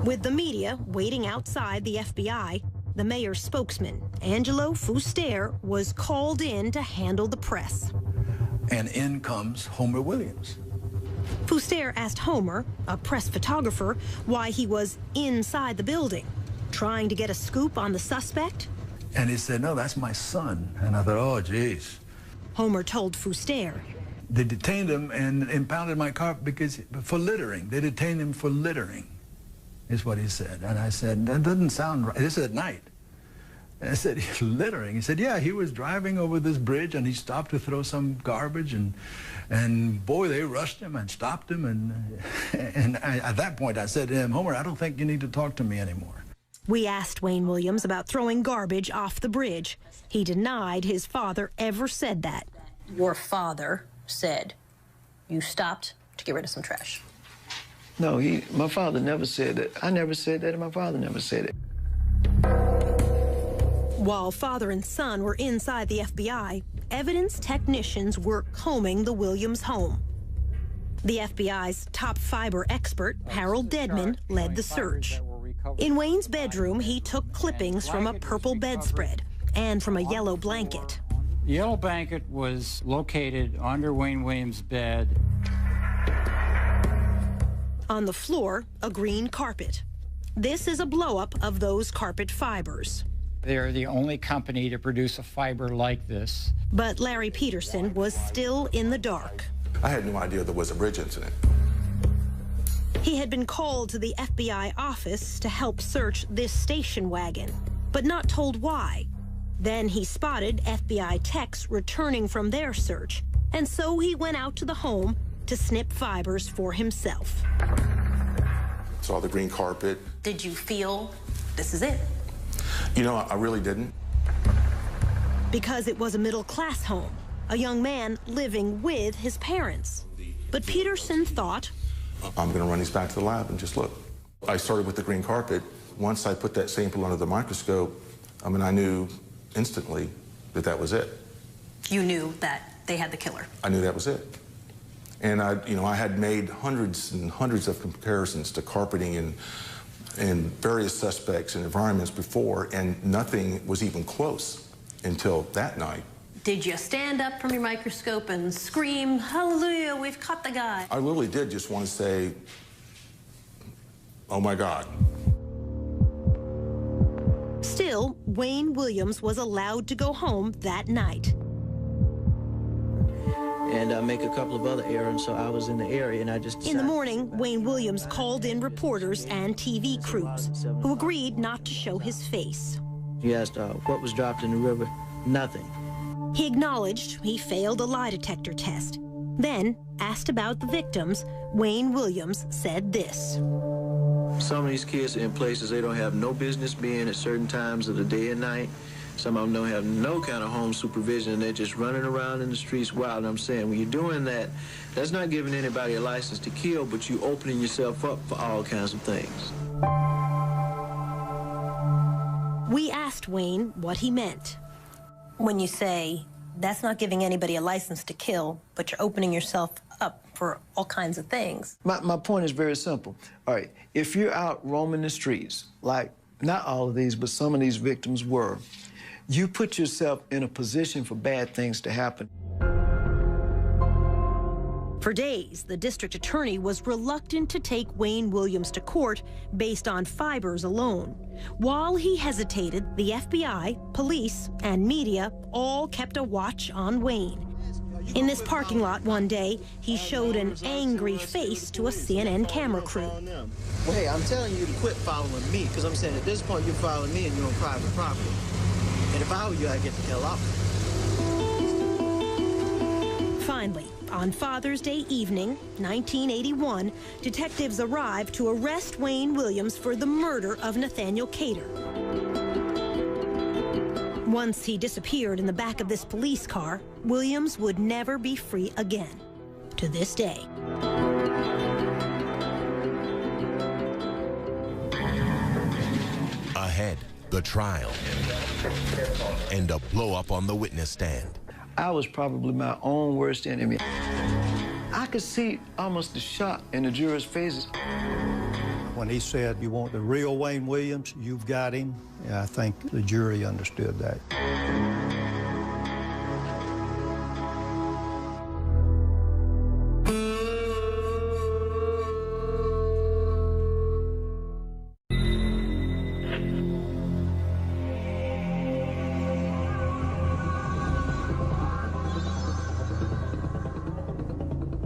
With the media waiting outside the FBI, the mayor's spokesman, Angelo Fuster, was called in to handle the press. And in comes Homer Williams. Fuster asked Homer, a press photographer, why he was inside the building, trying to get a scoop on the suspect. And he said, no, that's my son. And I thought, oh, geez. Homer told Fuster. They detained him and impounded my car for littering. They detained him for littering, is what he said. And I said, that doesn't sound right. This is at night. And I said, littering? He said, yeah, he was driving over this bridge and he stopped to throw some garbage and boy, they rushed him and stopped him. And at that point, I said to him, Homer, I don't think you need to talk to me anymore. We asked Wayne Williams about throwing garbage off the bridge. He denied his father ever said that. Your father said you stopped to get rid of some trash. No, my father never said that. I never said that, and my father never said it. While father and son were inside the FBI, evidence technicians were combing the Williams home. The FBI's top fiber expert, Harold Dedman, led the search. In Wayne's bedroom, he took clippings from a purple bedspread and from a yellow blanket. The yellow blanket was located under Wayne Williams' bed. On the floor, a green carpet. This is a blow-up of those carpet fibers. They're the only company to produce a fiber like this. But Larry Peterson was still in the dark. I had no idea there was a bridge incident. He had been called to the FBI office to help search this station wagon, but not told why. Then he spotted FBI techs returning from their search, and so he went out to the home to snip fibers for himself. Saw the green carpet. Did you feel this is it? You know, I really didn't. Because it was a middle-class home, a young man living with his parents. But Peterson thought, I'm going to run these back to the lab and just look. I started with the green carpet. Once I put that sample under the microscope, I mean, I knew instantly that that was it. You knew that they had the killer. I knew that was it. And I had made hundreds and hundreds of comparisons to carpeting and various suspects and environments before, and nothing was even close until that night. Did you stand up from your microscope and scream, "Hallelujah, we've caught the guy"? I literally did just want to say, oh my God. Still, Wayne Williams was allowed to go home that night. And make a couple of other errands, so I was in the area, and I just decided. In the morning, Wayne Williams called in reporters and TV crews, who agreed not to show his face. He asked what was dropped in the river. Nothing. He acknowledged he failed a lie detector test. Then, asked about the victims, Wayne Williams said this. Some of these kids are in places they don't have no business being at certain times of the day and night. Some of them don't have no kind of home supervision, and they're just running around in the streets wild. And I'm saying, when you're doing that, that's not giving anybody a license to kill, but you opening yourself up for all kinds of things. We asked Wayne what he meant. When you say, that's not giving anybody a license to kill, but you're opening yourself up for all kinds of things. My point is very simple. All right, if you're out roaming the streets, like not all of these, but some of these victims were, you put yourself in a position for bad things to happen. For days, the district attorney was reluctant to take Wayne Williams to court based on fibers alone. While he hesitated, the FBI, police, and media all kept a watch on Wayne. In this parking lot one day, he showed an angry face to a CNN camera crew. Well, hey, I'm telling you to quit following me, because I'm saying at this point you're following me and you're on private property. And if I were you, I'd get the hell off. Finally, on Father's Day evening, 1981, detectives arrived to arrest Wayne Williams for the murder of Nathaniel Cater. Once he disappeared in the back of this police car, Williams would never be free again, to this day. Ahead, the trial and a blow-up on the witness stand. I was probably my own worst enemy. I could see almost the shock in the jurors' faces. When he said, "You want the real Wayne Williams, you've got him," yeah, I think the jury understood that.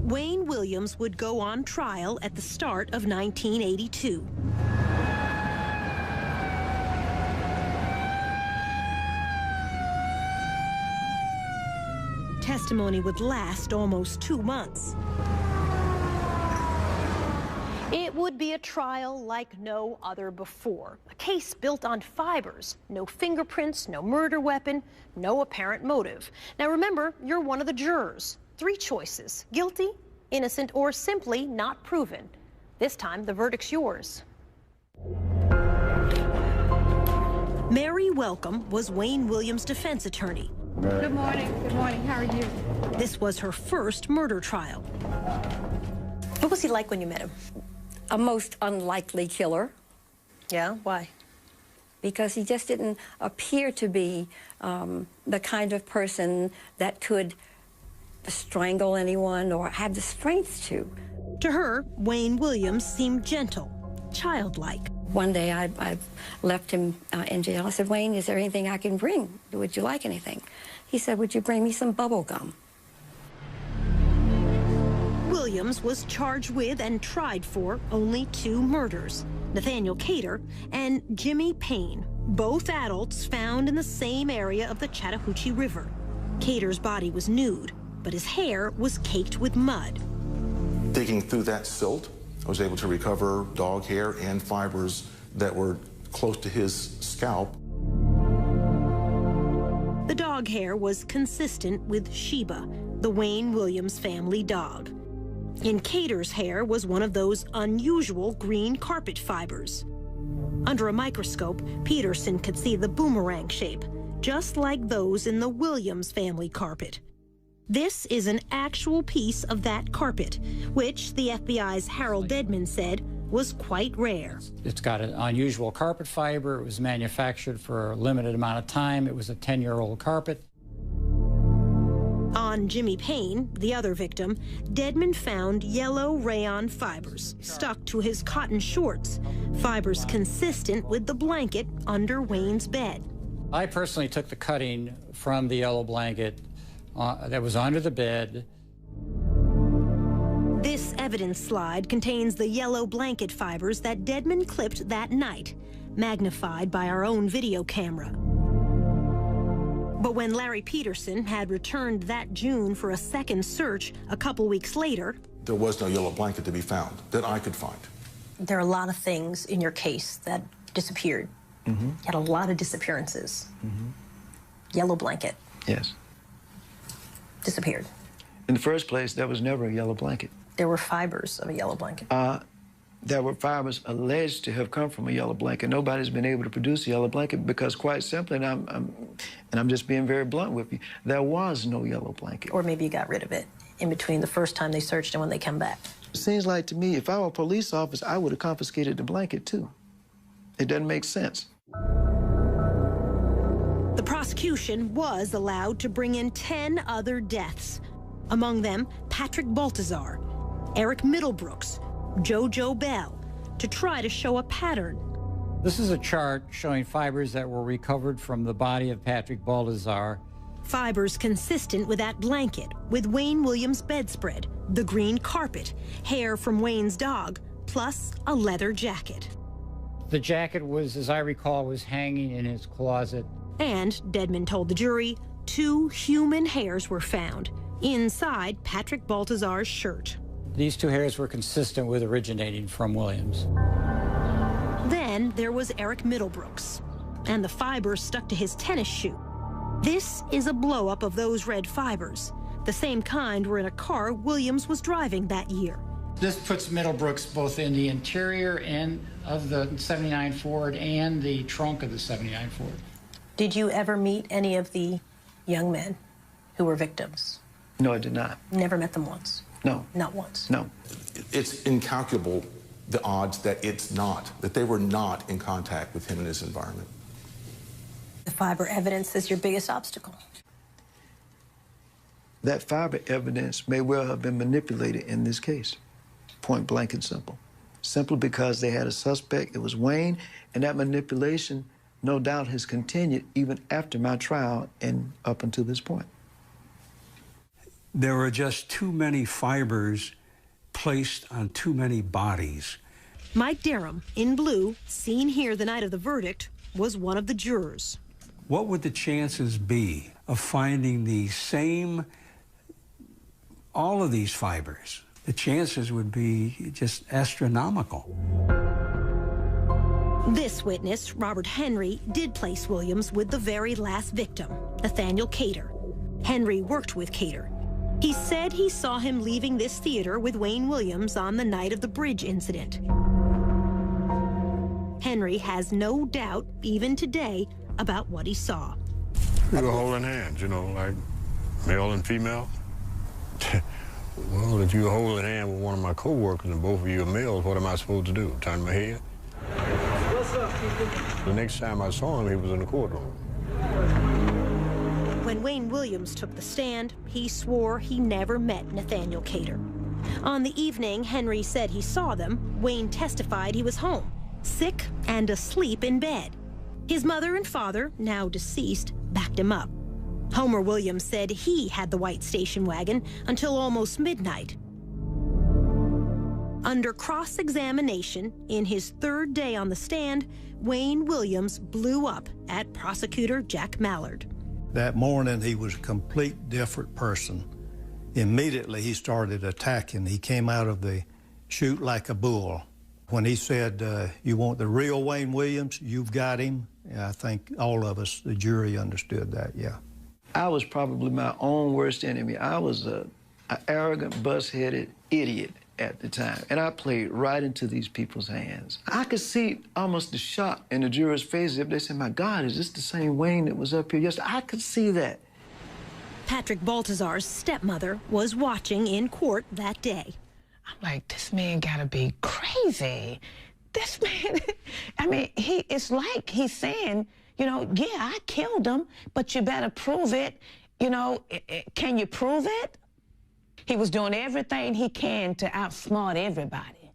Wayne Williams would go on trial at the start of 1982. Testimony would last almost 2 months. It would be a trial like no other before. A case built on fibers, no fingerprints, no murder weapon, no apparent motive. Now remember, you're one of the jurors. 3 choices: guilty, innocent, or simply not proven. This time, the verdict's yours. Mary Welcome was Wayne Williams' defense attorney. Good morning. Good morning. How are you? This was her first murder trial. What was he like when you met him? A most unlikely killer. Yeah? Why? Because he just didn't appear to be the kind of person that could strangle anyone or have the strength to. To her, Wayne Williams seemed gentle, childlike. One day I left him in jail. I said, Wayne, is there anything I can bring? Would you like anything? He said, would you bring me some bubble gum? Williams was charged with and tried for only 2 murders, Nathaniel Cater and Jimmy Payne, both adults found in the same area of the Chattahoochee River. Cater's body was nude, but his hair was caked with mud. Digging through that silt, I was able to recover dog hair and fibers that were close to his scalp. The dog hair was consistent with Sheba, the Wayne Williams family dog. In Cater's hair was one of those unusual green carpet fibers. Under a microscope, Peterson could see the boomerang shape, just like those in the Williams family carpet. This is an actual piece of that carpet, which the FBI's Harold Dedman said was quite rare. It's got an unusual carpet fiber. It was manufactured for a limited amount of time. It was a 10-year-old carpet. On Jimmy Payne, the other victim, Dedman found yellow rayon fibers stuck to his cotton shorts, fibers consistent with the blanket under Wayne's bed. I personally took the cutting from the yellow blanket that was under the bed. This evidence slide contains the yellow blanket fibers that Dedman clipped that night, magnified by our own video camera. But when Larry Peterson had returned that June for a second search a couple weeks later, There was no yellow blanket to be found that I could find. There are a lot of things in your case that disappeared. Mm-hmm. You had a lot of disappearances. Mm-hmm. Yellow blanket Yes. disappeared. In the first place, there was never a yellow blanket. There were fibers of a yellow blanket. There were fibers alleged to have come from a yellow blanket. Nobody's been able to produce a yellow blanket because, quite simply, and I'm just being very blunt with you, there was no yellow blanket. Or maybe you got rid of it in between the first time they searched and when they come back. It seems like to me, if I were a police officer, I would have confiscated the blanket too. It doesn't make sense. the prosecution was allowed to bring in 10 other deaths. Among them, Patrick Baltazar, Eric Middlebrooks, JoJo Bell, to try to show a pattern. This is a chart showing fibers that were recovered from the body of Patrick Baltazar. Fibers consistent with that blanket, with Wayne Williams' bedspread, the green carpet, hair from Wayne's dog, plus a leather jacket. The jacket was, as I recall, was hanging in his closet. And, Dedman told the jury, 2 human hairs were found inside Patrick Baltazar's shirt. These 2 hairs were consistent with originating from Williams. Then there was Eric Middlebrooks, and the fibers stuck to his tennis shoe. This is a blow-up of those red fibers. The same kind were in a car Williams was driving that year. This puts Middlebrooks both in the interior and of the 79 Ford and the trunk of the 79 Ford. Did you ever meet any of the young men who were victims? No, I did not. Never met them once? No. Not once? No. It's incalculable, the odds that that they were not in contact with him in his environment. The fiber evidence is your biggest obstacle. That fiber evidence may well have been manipulated in this case. Point blank and simple. Simply because they had a suspect, it was Wayne, and that manipulation no doubt has continued even after my trial and up until this point. There were just too many fibers placed on too many bodies. Mike Derham, in blue, seen here the night of the verdict, was one of the jurors. What would the chances be of finding the same, all of these fibers? The chances would be just astronomical. This witness, Robert Henry, did place Williams with the very last victim, Nathaniel Cater. Henry worked with Cater. He said he saw him leaving this theater with Wayne Williams on the night of the bridge incident. Henry has no doubt, even today, about what he saw. We were holding hands, you know, like male and female. Well, if you were holding hands with one of my co-workers and both of you are males, what am I supposed to do? Turn my head? What's up, people? The next time I saw him, he was in the courtroom. When Wayne Williams took the stand, he swore he never met Nathaniel Cater. On the evening Henry said he saw them, Wayne testified he was home. sick and asleep in bed. His mother and father, now deceased, backed him up. Homer Williams said he had the white station wagon until almost midnight. Under cross-examination, in his third day on the stand, Wayne Williams blew up at prosecutor Jack Mallard. That morning, he was a complete different person. Immediately, he started attacking. He came out of the chute like a bull. When he said, you want the real Wayne Williams, you've got him, I think all of us, the jury, understood that, yeah. I was probably my own worst enemy. I was an arrogant, bus-headed idiot at the time, and I played right into these people's hands. I could see almost the shock in the jurors' faces if they said, my God, is this the same Wayne that was up here yesterday? I could see that. Patrick Baltazar's stepmother was watching in court that day. I'm like, this man gotta be crazy. This man, I mean, it's like he's saying, you know, yeah, I killed him, but you better prove it. You know, can you prove it? He was doing everything he can to outsmart everybody.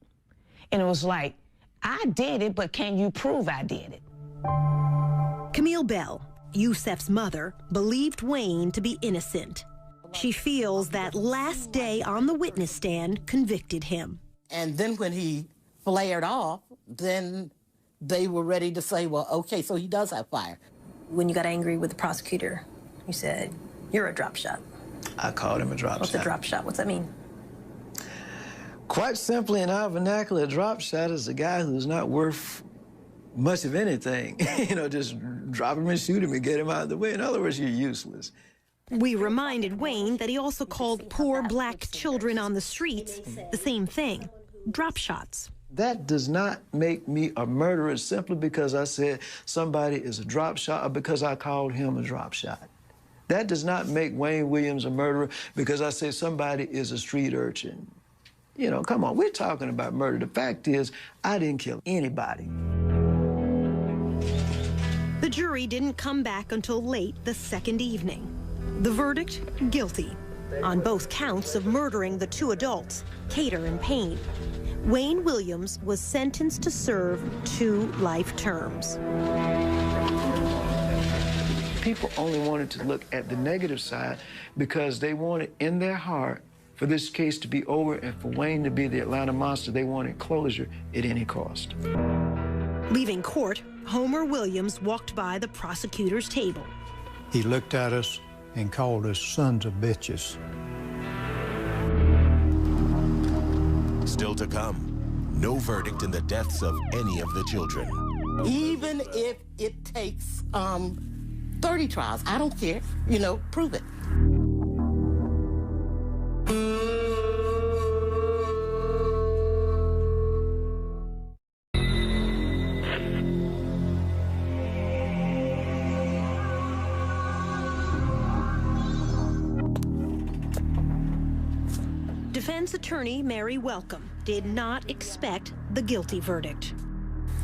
And it was like, I did it, but can you prove I did it? Camille Bell, Yusef's mother, believed Wayne to be innocent. She feels that last day on the witness stand convicted him. And then when he flared off, then they were ready to say, well, okay, so he does have fire. When you got angry with the prosecutor, you said, you're a drop shot. I called him a drop shot. What's a drop shot? What's that mean? Quite simply, in our vernacular, a drop shot is a guy who's not worth much of anything. You know, just drop him and shoot him and get him out of the way. In other words, you're useless. We reminded Wayne that he also called poor black children on the streets the same thing, drop shots. That does not make me a murderer simply because I said somebody is a drop shot or because I called him a drop shot. That does not make Wayne Williams a murderer because I say somebody is a street urchin. You know, come on, we're talking about murder. The fact is, I didn't kill anybody. The jury didn't come back until late the second evening. The verdict, guilty, on both counts of murdering the two adults, Cater and Payne. Wayne Williams was sentenced to serve 2 life terms. People only wanted to look at the negative side because they wanted in their heart for this case to be over and for Wayne to be the Atlanta monster. They wanted closure at any cost. Leaving court, Homer Williams walked by the prosecutor's table. He looked at us and called us sons of bitches. Still to come, no verdict in the deaths of any of the children. Even if it takes 30 trials, I don't care. You know, prove it. Defense attorney Mary Welcome did not expect the guilty verdict.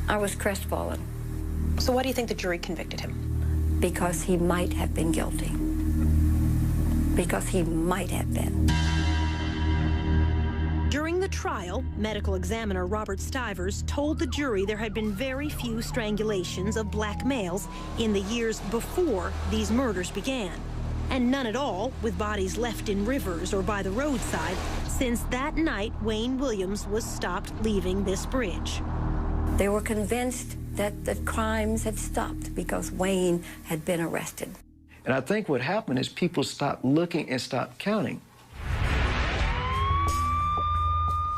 I was crestfallen. So why do you think the jury convicted him? Because he might have been guilty. Because he might have been. During the trial, medical examiner Robert Stivers told the jury there had been very few strangulations of black males in the years before these murders began, and none at all with bodies left in rivers or by the roadside since that night Wayne Williams was stopped leaving this bridge. They were convinced that the crimes had stopped because Wayne had been arrested. And I think what happened is people stopped looking and stopped counting.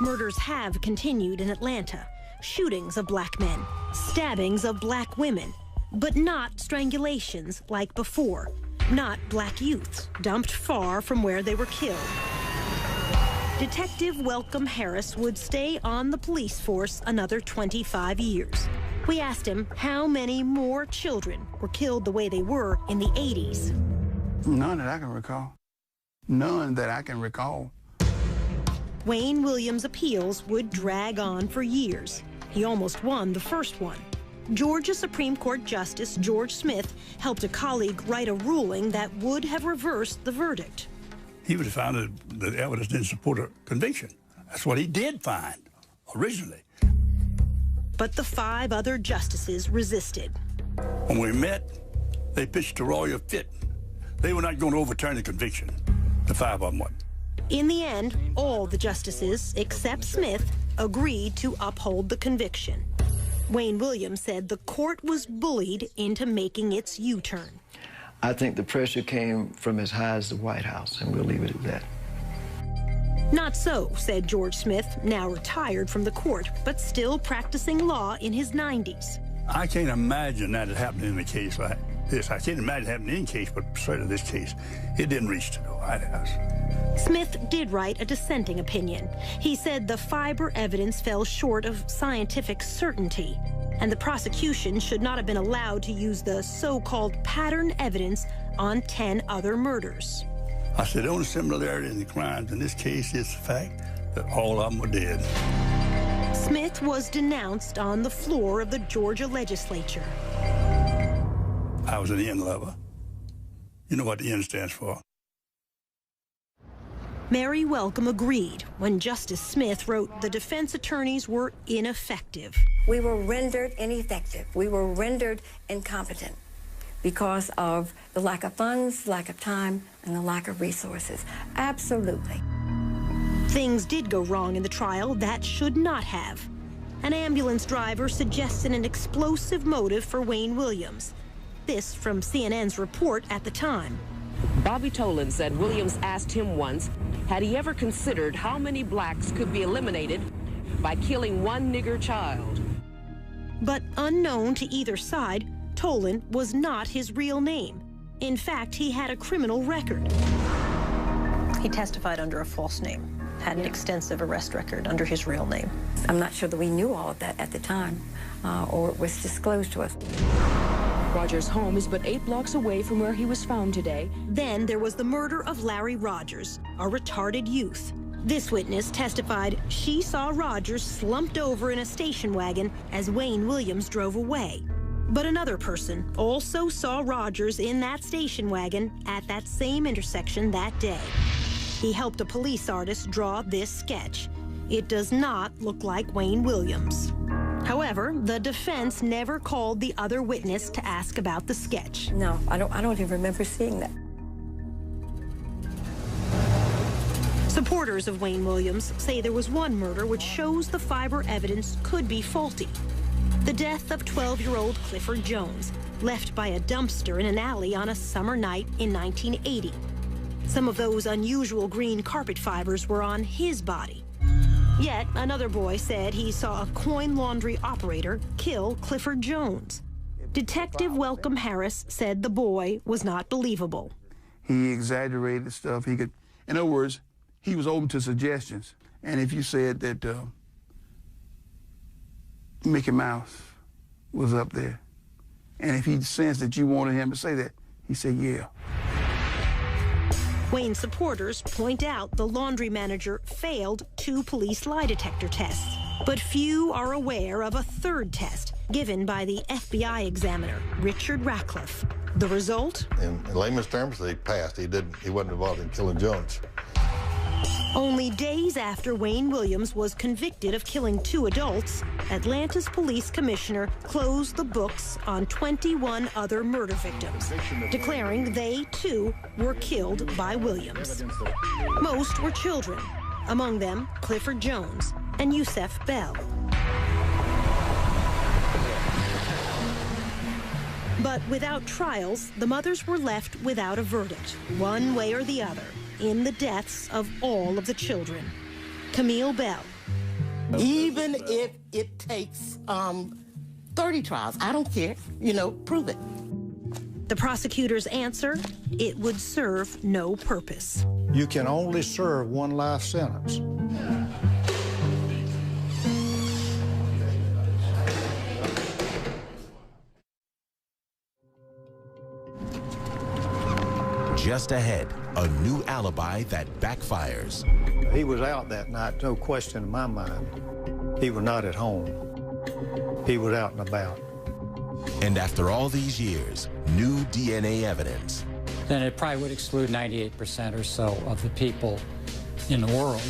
Murders have continued in Atlanta. Shootings of black men, stabbings of black women, but not strangulations like before. Not black youths dumped far from where they were killed. Detective Welcome Harris would stay on the police force another 25 years. We asked him how many more children were killed the way they were in the 80s. None that I can recall. None that I can recall. Wayne Williams' appeals would drag on for years. He almost won the first one. Georgia Supreme Court Justice George Smith helped a colleague write a ruling that would have reversed the verdict. He would have found that the evidence didn't support a conviction. That's what he did find originally. but the 5 other justices resisted. When we met, they pitched a royal fit. They were not going to overturn the conviction. The 5 of them would. In the end, all the justices, except Smith, agreed to uphold the conviction. Wayne Williams said the court was bullied into making its U-turn. I think the pressure came from as high as the White House, and we'll leave it at that. Not so, said George Smith, now retired from the court, but still practicing law in his 90s. I can't imagine that it happened in a case like this. I can't imagine it happened in any case, but certainly this case, it didn't reach to the White House. Smith did write a dissenting opinion. He said the fiber evidence fell short of scientific certainty, and the prosecution should not have been allowed to use the so-called pattern evidence on 10 other murders. I said the only similarity in the crimes in this case is the fact that all of them were dead. Smith was denounced on the floor of the Georgia legislature. I was an N lover. You know what the N stands for. Mary Welcome agreed when Justice Smith wrote the defense attorneys were ineffective. We were rendered ineffective. We were rendered incompetent because of the lack of funds, lack of time, and the lack of resources. Absolutely. Things did go wrong in the trial that should not have. An ambulance driver suggested an explosive motive for Wayne Williams. This from CNN's report at the time. Bobby Tolan said Williams asked him once, had he ever considered how many blacks could be eliminated by killing one nigger child? But unknown to either side, Tolan was not his real name. In fact, he had a criminal record. He testified under a false name, had an extensive arrest record under his real name. I'm not sure that we knew all of that at the time, or it was disclosed to us. Rogers' home is but 8 blocks away from where he was found today. Then there was the murder of Larry Rogers, a retarded youth. This witness testified she saw Rogers slumped over in a station wagon as Wayne Williams drove away. But another person also saw Rogers in that station wagon at that same intersection that day. He helped a police artist draw this sketch. It does not look like Wayne Williams. However, the defense never called the other witness to ask about the sketch. No, I don't even remember seeing that. Supporters of Wayne Williams say there was one murder which shows the fiber evidence could be faulty. The death of 12-year-old Clifford Jones, left by a dumpster in an alley on a summer night in 1980. Some of those unusual green carpet fibers were on his body. Yet another boy said he saw a coin laundry operator kill Clifford Jones. Detective Welcome Harris said the boy was not believable. He exaggerated stuff. In other words, he was open to suggestions. And if you said that Mickey Mouse was up there, and if he sensed that you wanted him to say that, he said, yeah. Wayne supporters point out the laundry manager failed 2 police lie detector tests, but few are aware of a third test given by the FBI examiner, Richard Ratcliffe. The result? In layman's terms, he passed. He wasn't involved in killing Jones. Only days after Wayne Williams was convicted of killing 2 adults, Atlanta's police commissioner closed the books on 21 other murder victims, declaring they, too, were killed by Williams. Most were children, among them Clifford Jones and Yusef Bell. But without trials, the mothers were left without a verdict, one way or the other, in the deaths of all of the children. Camille Bell. Even if it takes 30 trials, I don't care. Prove it. The prosecutor's answer, it would serve no purpose. You can only serve 1 life sentence. Just ahead, a new alibi that backfires. He was out that night, no question in my mind. He was not at home. He was out and about. And after all these years, new DNA evidence. Then it probably would exclude 98% or so of the people in the world.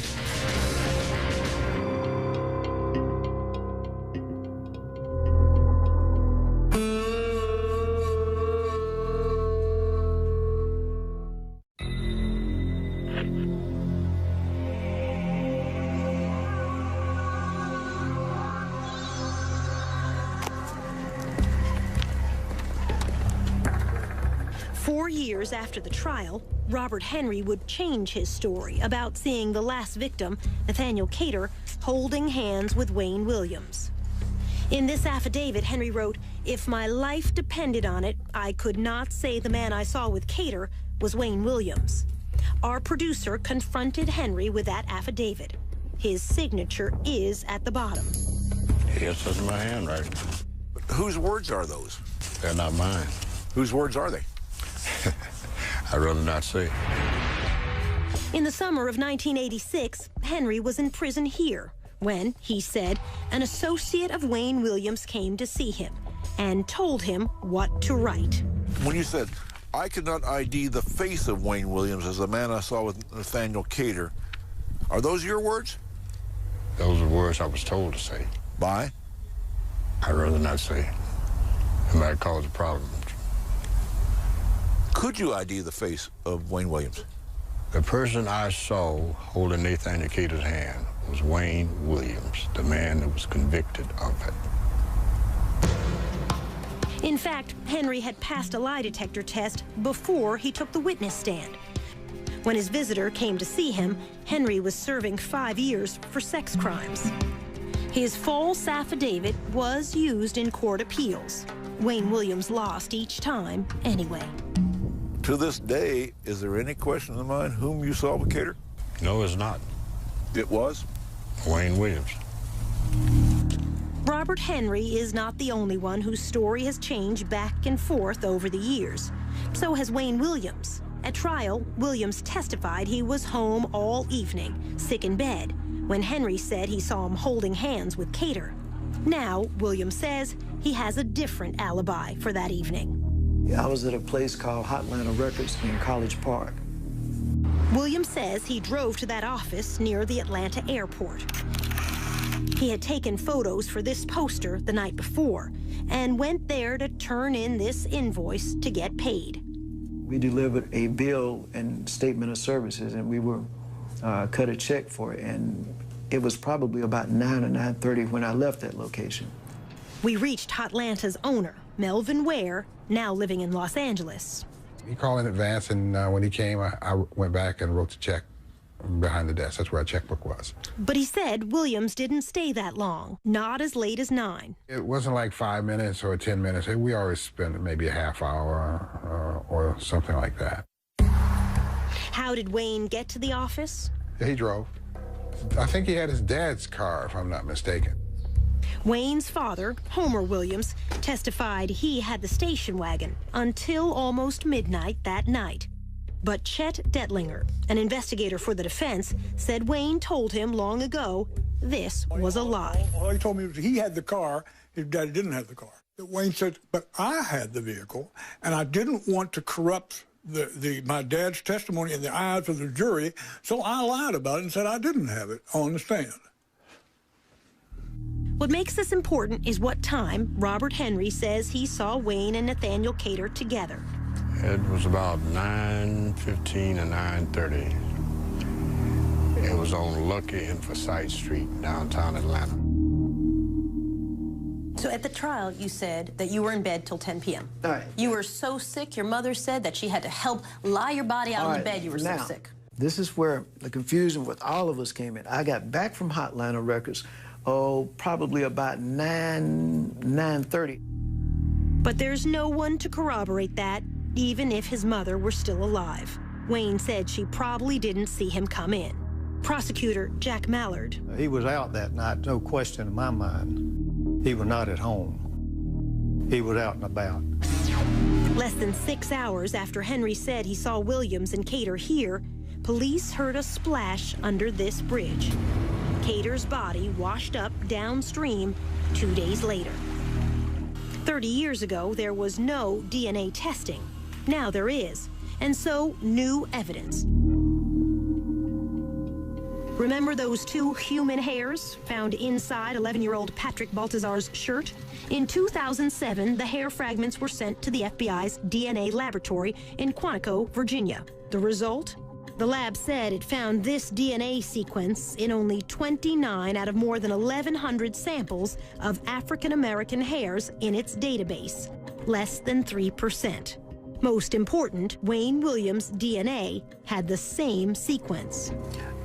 4 years after the trial, Robert Henry would change his story about seeing the last victim, Nathaniel Cater, holding hands with Wayne Williams. In this affidavit, Henry wrote, "If my life depended on it, I could not say the man I saw with Cater was Wayne Williams." Our producer confronted Henry with that affidavit. His signature is at the bottom. Yes, that's my handwriting. Whose words are those? They're not mine. Whose words are they? I'd rather not say. In the summer of 1986, Henry was in prison here when, he said, an associate of Wayne Williams came to see him and told him what to write. When you said, "I could not ID the face of Wayne Williams as the man I saw with Nathaniel Cater," are those your words? Those are words I was told to say. By? I'd rather not say. It might cause a problem. Could you ID the face of Wayne Williams? The person I saw holding Nathaniel Cater's hand was Wayne Williams, the man that was convicted of it. In fact, Henry had passed a lie detector test before he took the witness stand. When his visitor came to see him, Henry was serving 5 years for sex crimes. His false affidavit was used in court appeals. Wayne Williams lost each time anyway. To this day, is there any question in the mind whom you saw with Cater? No, it's not. It was? Wayne Williams. Robert Henry is not the only one whose story has changed back and forth over the years. So has Wayne Williams. At trial, Williams testified he was home all evening, sick in bed, when Henry said he saw him holding hands with Cater. Now, Williams says he has a different alibi for that evening. I was at a place called Hotlanta Records in College Park. Williams says he drove to that office near the Atlanta airport. He had taken photos for this poster the night before and went there to turn in this invoice to get paid. We delivered a bill and statement of services, and we were cut a check for it, and it was probably about 9 or 9:30 when I left that location. We reached Hotlanta's owner, Melvin Ware, now living in Los Angeles. He called in advance, and when he came, I went back and wrote the check behind the desk. That's where our checkbook was. But he said Williams didn't stay that long, not as late as 9. It wasn't like 5 minutes or 10 minutes. We always spent maybe a half hour or something like that. How did Wayne get to the office? He drove. I think he had his dad's car, if I'm not mistaken. Wayne's father, Homer Williams, testified he had the station wagon until almost midnight that night. But Chet Detlinger, an investigator for the defense, said Wayne told him long ago this was a lie. All he told me was he had the car, his daddy didn't have the car. Wayne said, but I had the vehicle, and I didn't want to corrupt my dad's testimony in the eyes of the jury, so I lied about it and said I didn't have it on the stand. What makes this important is what time Robert Henry says he saw Wayne and Nathaniel Cater together. It was about 9:15 or 9:30. It was on Lucky and Forsyth Street, downtown Atlanta. So at the trial, you said that you were in bed till 10 p.m. All right. You were so sick, your mother said that she had to help lie your body out on the bed. You were so sick. This is where the confusion with all of us came in. I got back from Hotlanta Records, probably about 9:30. But there's no one to corroborate that, even if his mother were still alive. Wayne said she probably didn't see him come in. Prosecutor Jack Mallard. He was out that night, no question in my mind. He was not at home. He was out and about. Less than 6 hours after Henry said he saw Williams and Cater here, police heard a splash under this bridge. Cater's body washed up downstream 2 days later. 30 years ago, there was no DNA testing. Now there is, and so new evidence. Remember those 2 human hairs found inside 11-year-old Patrick Baltazar's shirt? In 2007, the hair fragments were sent to the FBI's DNA laboratory in Quantico, Virginia. The result? The lab said it found this DNA sequence in only 29 out of more than 1,100 samples of African-American hairs in its database, less than 3%. Most important, Wayne Williams' DNA had the same sequence.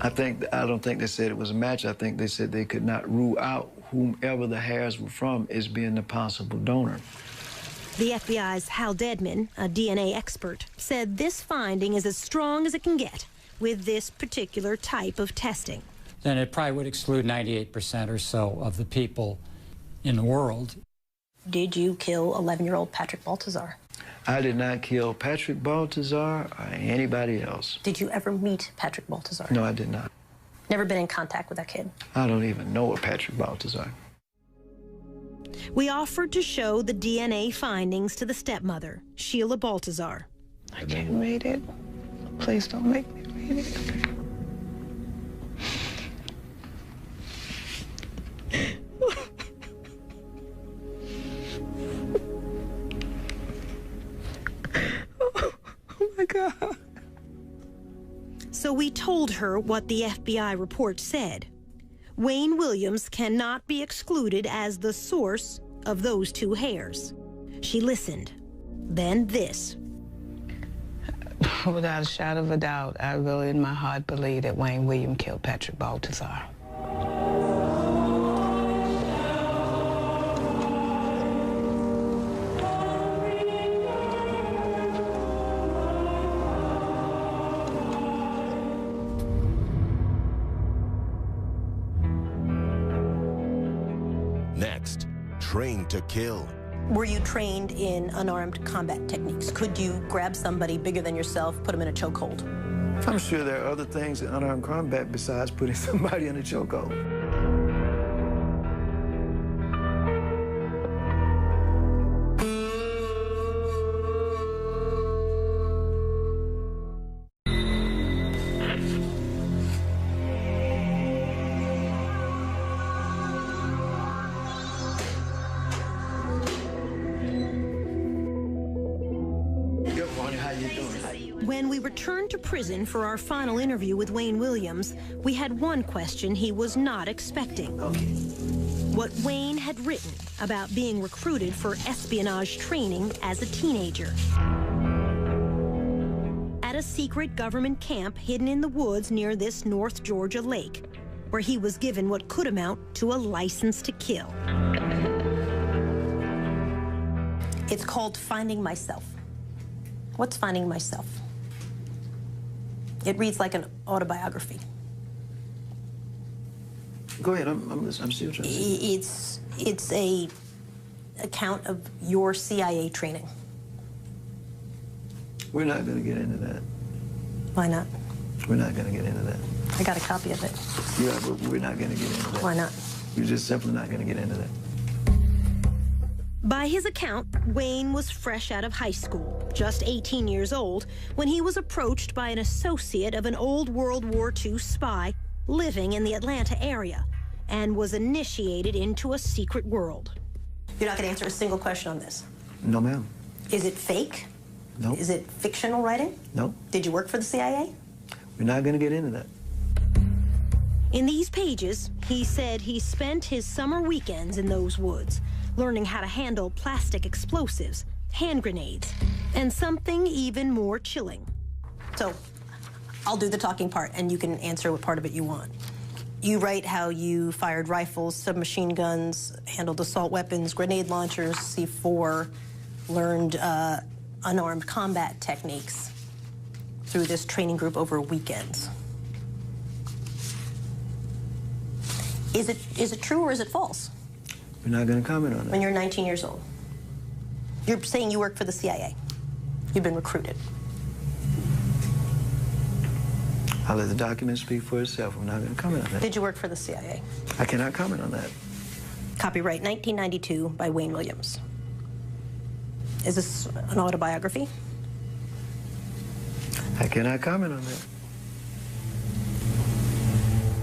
I don't think they said it was a match. I think they said they could not rule out whomever the hairs were from as being the possible donor. The FBI's Hal Dedman, a DNA expert, said this finding is as strong as it can get with this particular type of testing. Then it probably would exclude 98% or so of the people in the world. Did you kill 11-year-old Patrick Baltazar? I did not kill Patrick Baltazar or anybody else. Did you ever meet Patrick Baltazar? No, I did not. Never been in contact with that kid? I don't even know a Patrick Baltazar. We offered to show the DNA findings to the stepmother, Sheila Baltazar. I can't read it. Please don't make me read it. Oh my God. So we told her what the FBI report said. Wayne Williams cannot be excluded as the source of those two hairs. She listened. Then this. Without a shadow of a doubt, I really in my heart believe that Wayne Williams killed Patrick Baltazar. Next, train to kill. Were you trained in unarmed combat techniques? Could you grab somebody bigger than yourself, put them in a chokehold? I'm sure there are other things in unarmed combat besides putting somebody in a chokehold. When we returned to prison for our final interview with Wayne Williams, we had one question he was not expecting. What Wayne had written about being recruited for espionage training as a teenager. At a secret government camp hidden in the woods near this North Georgia lake, where he was given what could amount to a license to kill. It's called Finding Myself. What's Finding Myself? It reads like an autobiography. Go ahead, I'm still trying to see. It's a account of your CIA training. We're not going to get into that. Why not? We're not going to get into that. I got a copy of it. Yeah, but we're not going to get into that. Why not? We're just simply not going to get into that. By his account, Wayne was fresh out of high school, just 18 years old, when he was approached by an associate of an old World War II spy living in the Atlanta area and was initiated into a secret world. You're not going to answer a single question on this? No, ma'am. Is it fake? No. Is it fictional writing? No. Did you work for the CIA? We're not going to get into that. In these pages, he said he spent his summer weekends in those woods, learning how to handle plastic explosives, hand grenades, and something even more chilling. So, I'll do the talking part, and you can answer what part of it you want. You write how you fired rifles, submachine guns, handled assault weapons, grenade launchers, C4, learned unarmed combat techniques through this training group over weekends. Is it true or is it false? We're not going to comment on that. When you're 19 years old, you're saying you work for the CIA. You've been recruited. I'll let the document speak for itself. I'm not going to comment on that. Did you work for the CIA? I cannot comment on that. Copyright 1992 by Wayne Williams. Is this an autobiography? I cannot comment on that.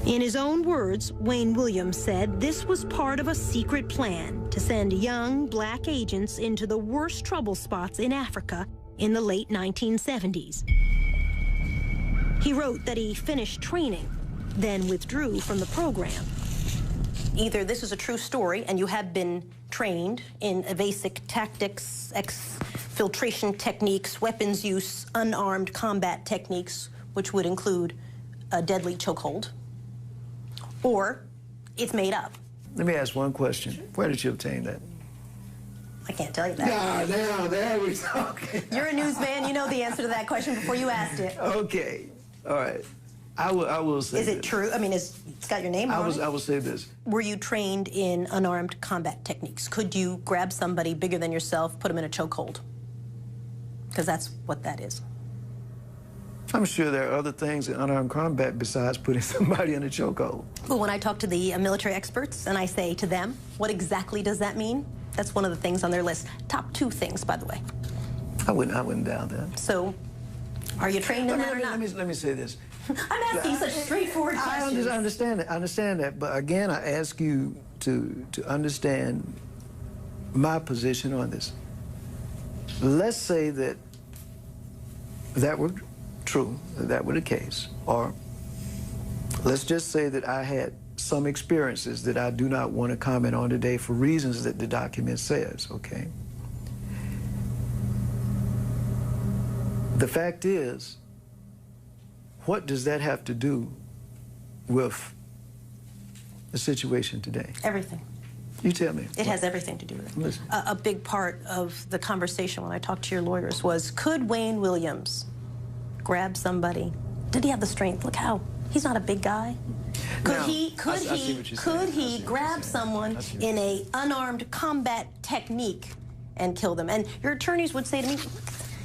In his own words, Wayne Williams said this was part of a secret plan to send young black agents into the worst trouble spots in Africa in the late 1970s. He wrote that he finished training, then withdrew from the program. Either this is a true story and you have been trained in evasive tactics, filtration techniques, weapons use, unarmed combat techniques, which would include a deadly chokehold, or it's made up. Let me ask one question. Where did you obtain that? I can't tell you that. Now, there we go. You're a newsman. You know the answer to that question before you asked it. Okay. All right. I will say Is it true? I mean, it's got your name on it. I will say this. Were you trained in unarmed combat techniques? Could you grab somebody bigger than yourself, put them in a chokehold? Because that's what that is. I'm sure there are other things in unarmed combat besides putting somebody in a chokehold. But when I talk to the military experts and I say to them, what exactly does that mean? That's one of the things on their list. Top 2 things, by the way. I wouldn't doubt that. So, are you trained in that or not? Let me say this. I'm asking such straightforward questions. I understand that. But again, I ask you to understand my position on this. Let's say that were true, that were the case, or let's just say that I had some experiences that I do not want to comment on today for reasons that the document says, okay? The fact is, what does that have to do with the situation today? Everything. You tell me. It has everything to do with it. Listen. A big part of the conversation when I talked to your lawyers was, could Wayne Williams grab somebody? Did he have the strength? Look how, he's not a big guy. Could he grab someone in a unarmed combat technique and kill them? And your attorneys would say to me,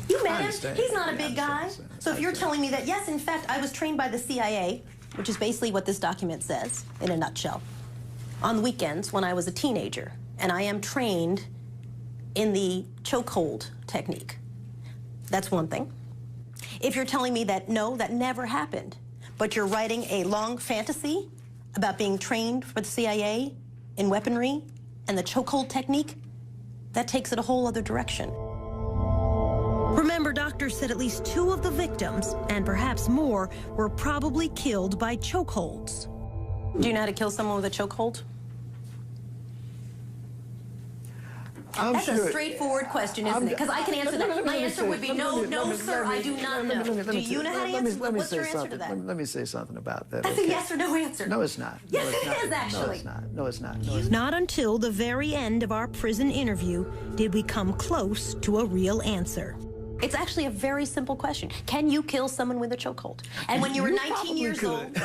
you met him, he's not a big guy. So if you're telling me that, yes, in fact, I was trained by the CIA, which is basically what this document says in a nutshell, on the weekends when I was a teenager, and I am trained in the chokehold technique. That's one thing. If you're telling me that, no, that never happened, but you're writing a long fantasy about being trained for the CIA in weaponry and the chokehold technique, that takes it a whole other direction. Remember, doctors said at least 2 of the victims, and perhaps more, were probably killed by chokeholds. Do you know how to kill someone with a chokehold? That's a straightforward question, isn't it? Because I can answer that. My answer would be no, sir, I do not know. Do you know how to answer? What's your answer to that? Let me say something about that. That's a yes or no answer. No, it's not. Yes, it is, actually. No, it's not. Not until the very end of our prison interview did we come close to a real answer. It's actually a very simple question. Can you kill someone with a chokehold? And when you were 19 years old...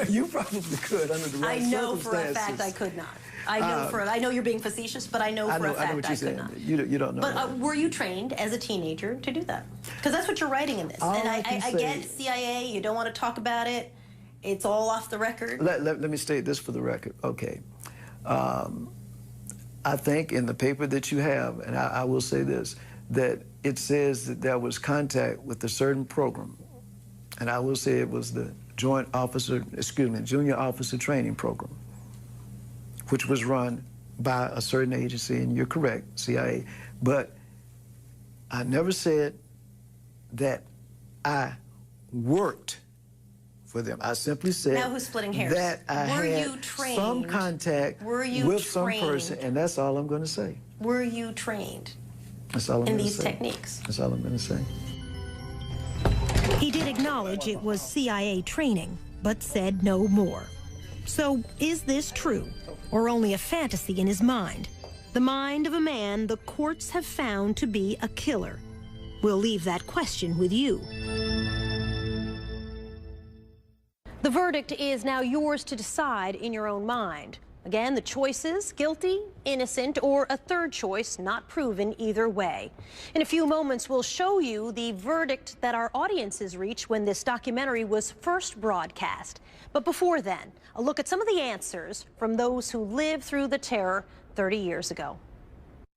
You probably could under the right circumstances. I know for a fact I could not. I know you're being facetious, but I know for a fact I could not. You don't know. But were you trained as a teenager to do that? Because that's what you're writing in this. And I get CIA, you don't want to talk about it. It's all off the record. Let me state this for the record. Okay. I think in the paper that you have, and I will say this, that it says that there was contact with a certain program. And I will say it was the Junior Officer Training Program, which was run by a certain agency, and you're correct, CIA. But I never said that I worked for them. I simply said now who's splitting hairs? That I had some contact with some person, and that's all I'm going to say. Were you trained that's all I'm in gonna these say. techniques? That's all I'm going to say. He did acknowledge it was CIA training, but said no more. So, is this true, or only a fantasy in his mind? The mind of a man the courts have found to be a killer. We'll leave that question with you. The verdict is now yours to decide in your own mind. Again, the choices: guilty, innocent, or a third choice not proven either way. In a few moments, we'll show you the verdict that our audiences reached when this documentary was first broadcast. But before then, a look at some of the answers from those who lived through the terror 30 years ago.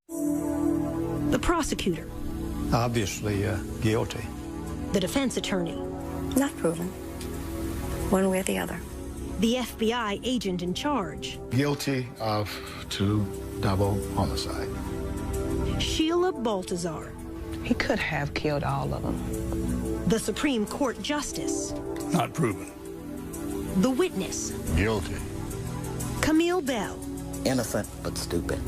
The prosecutor. Obviously guilty. The defense attorney. Not proven. One way or the other. The FBI agent in charge. Guilty of 2 double homicide. Sheila Baltazar. He could have killed all of them. The Supreme Court Justice. Not proven. The witness. Guilty. Camille Bell. Innocent but stupid.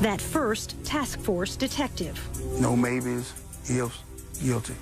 That first task force detective. No maybes, ifs, guilty.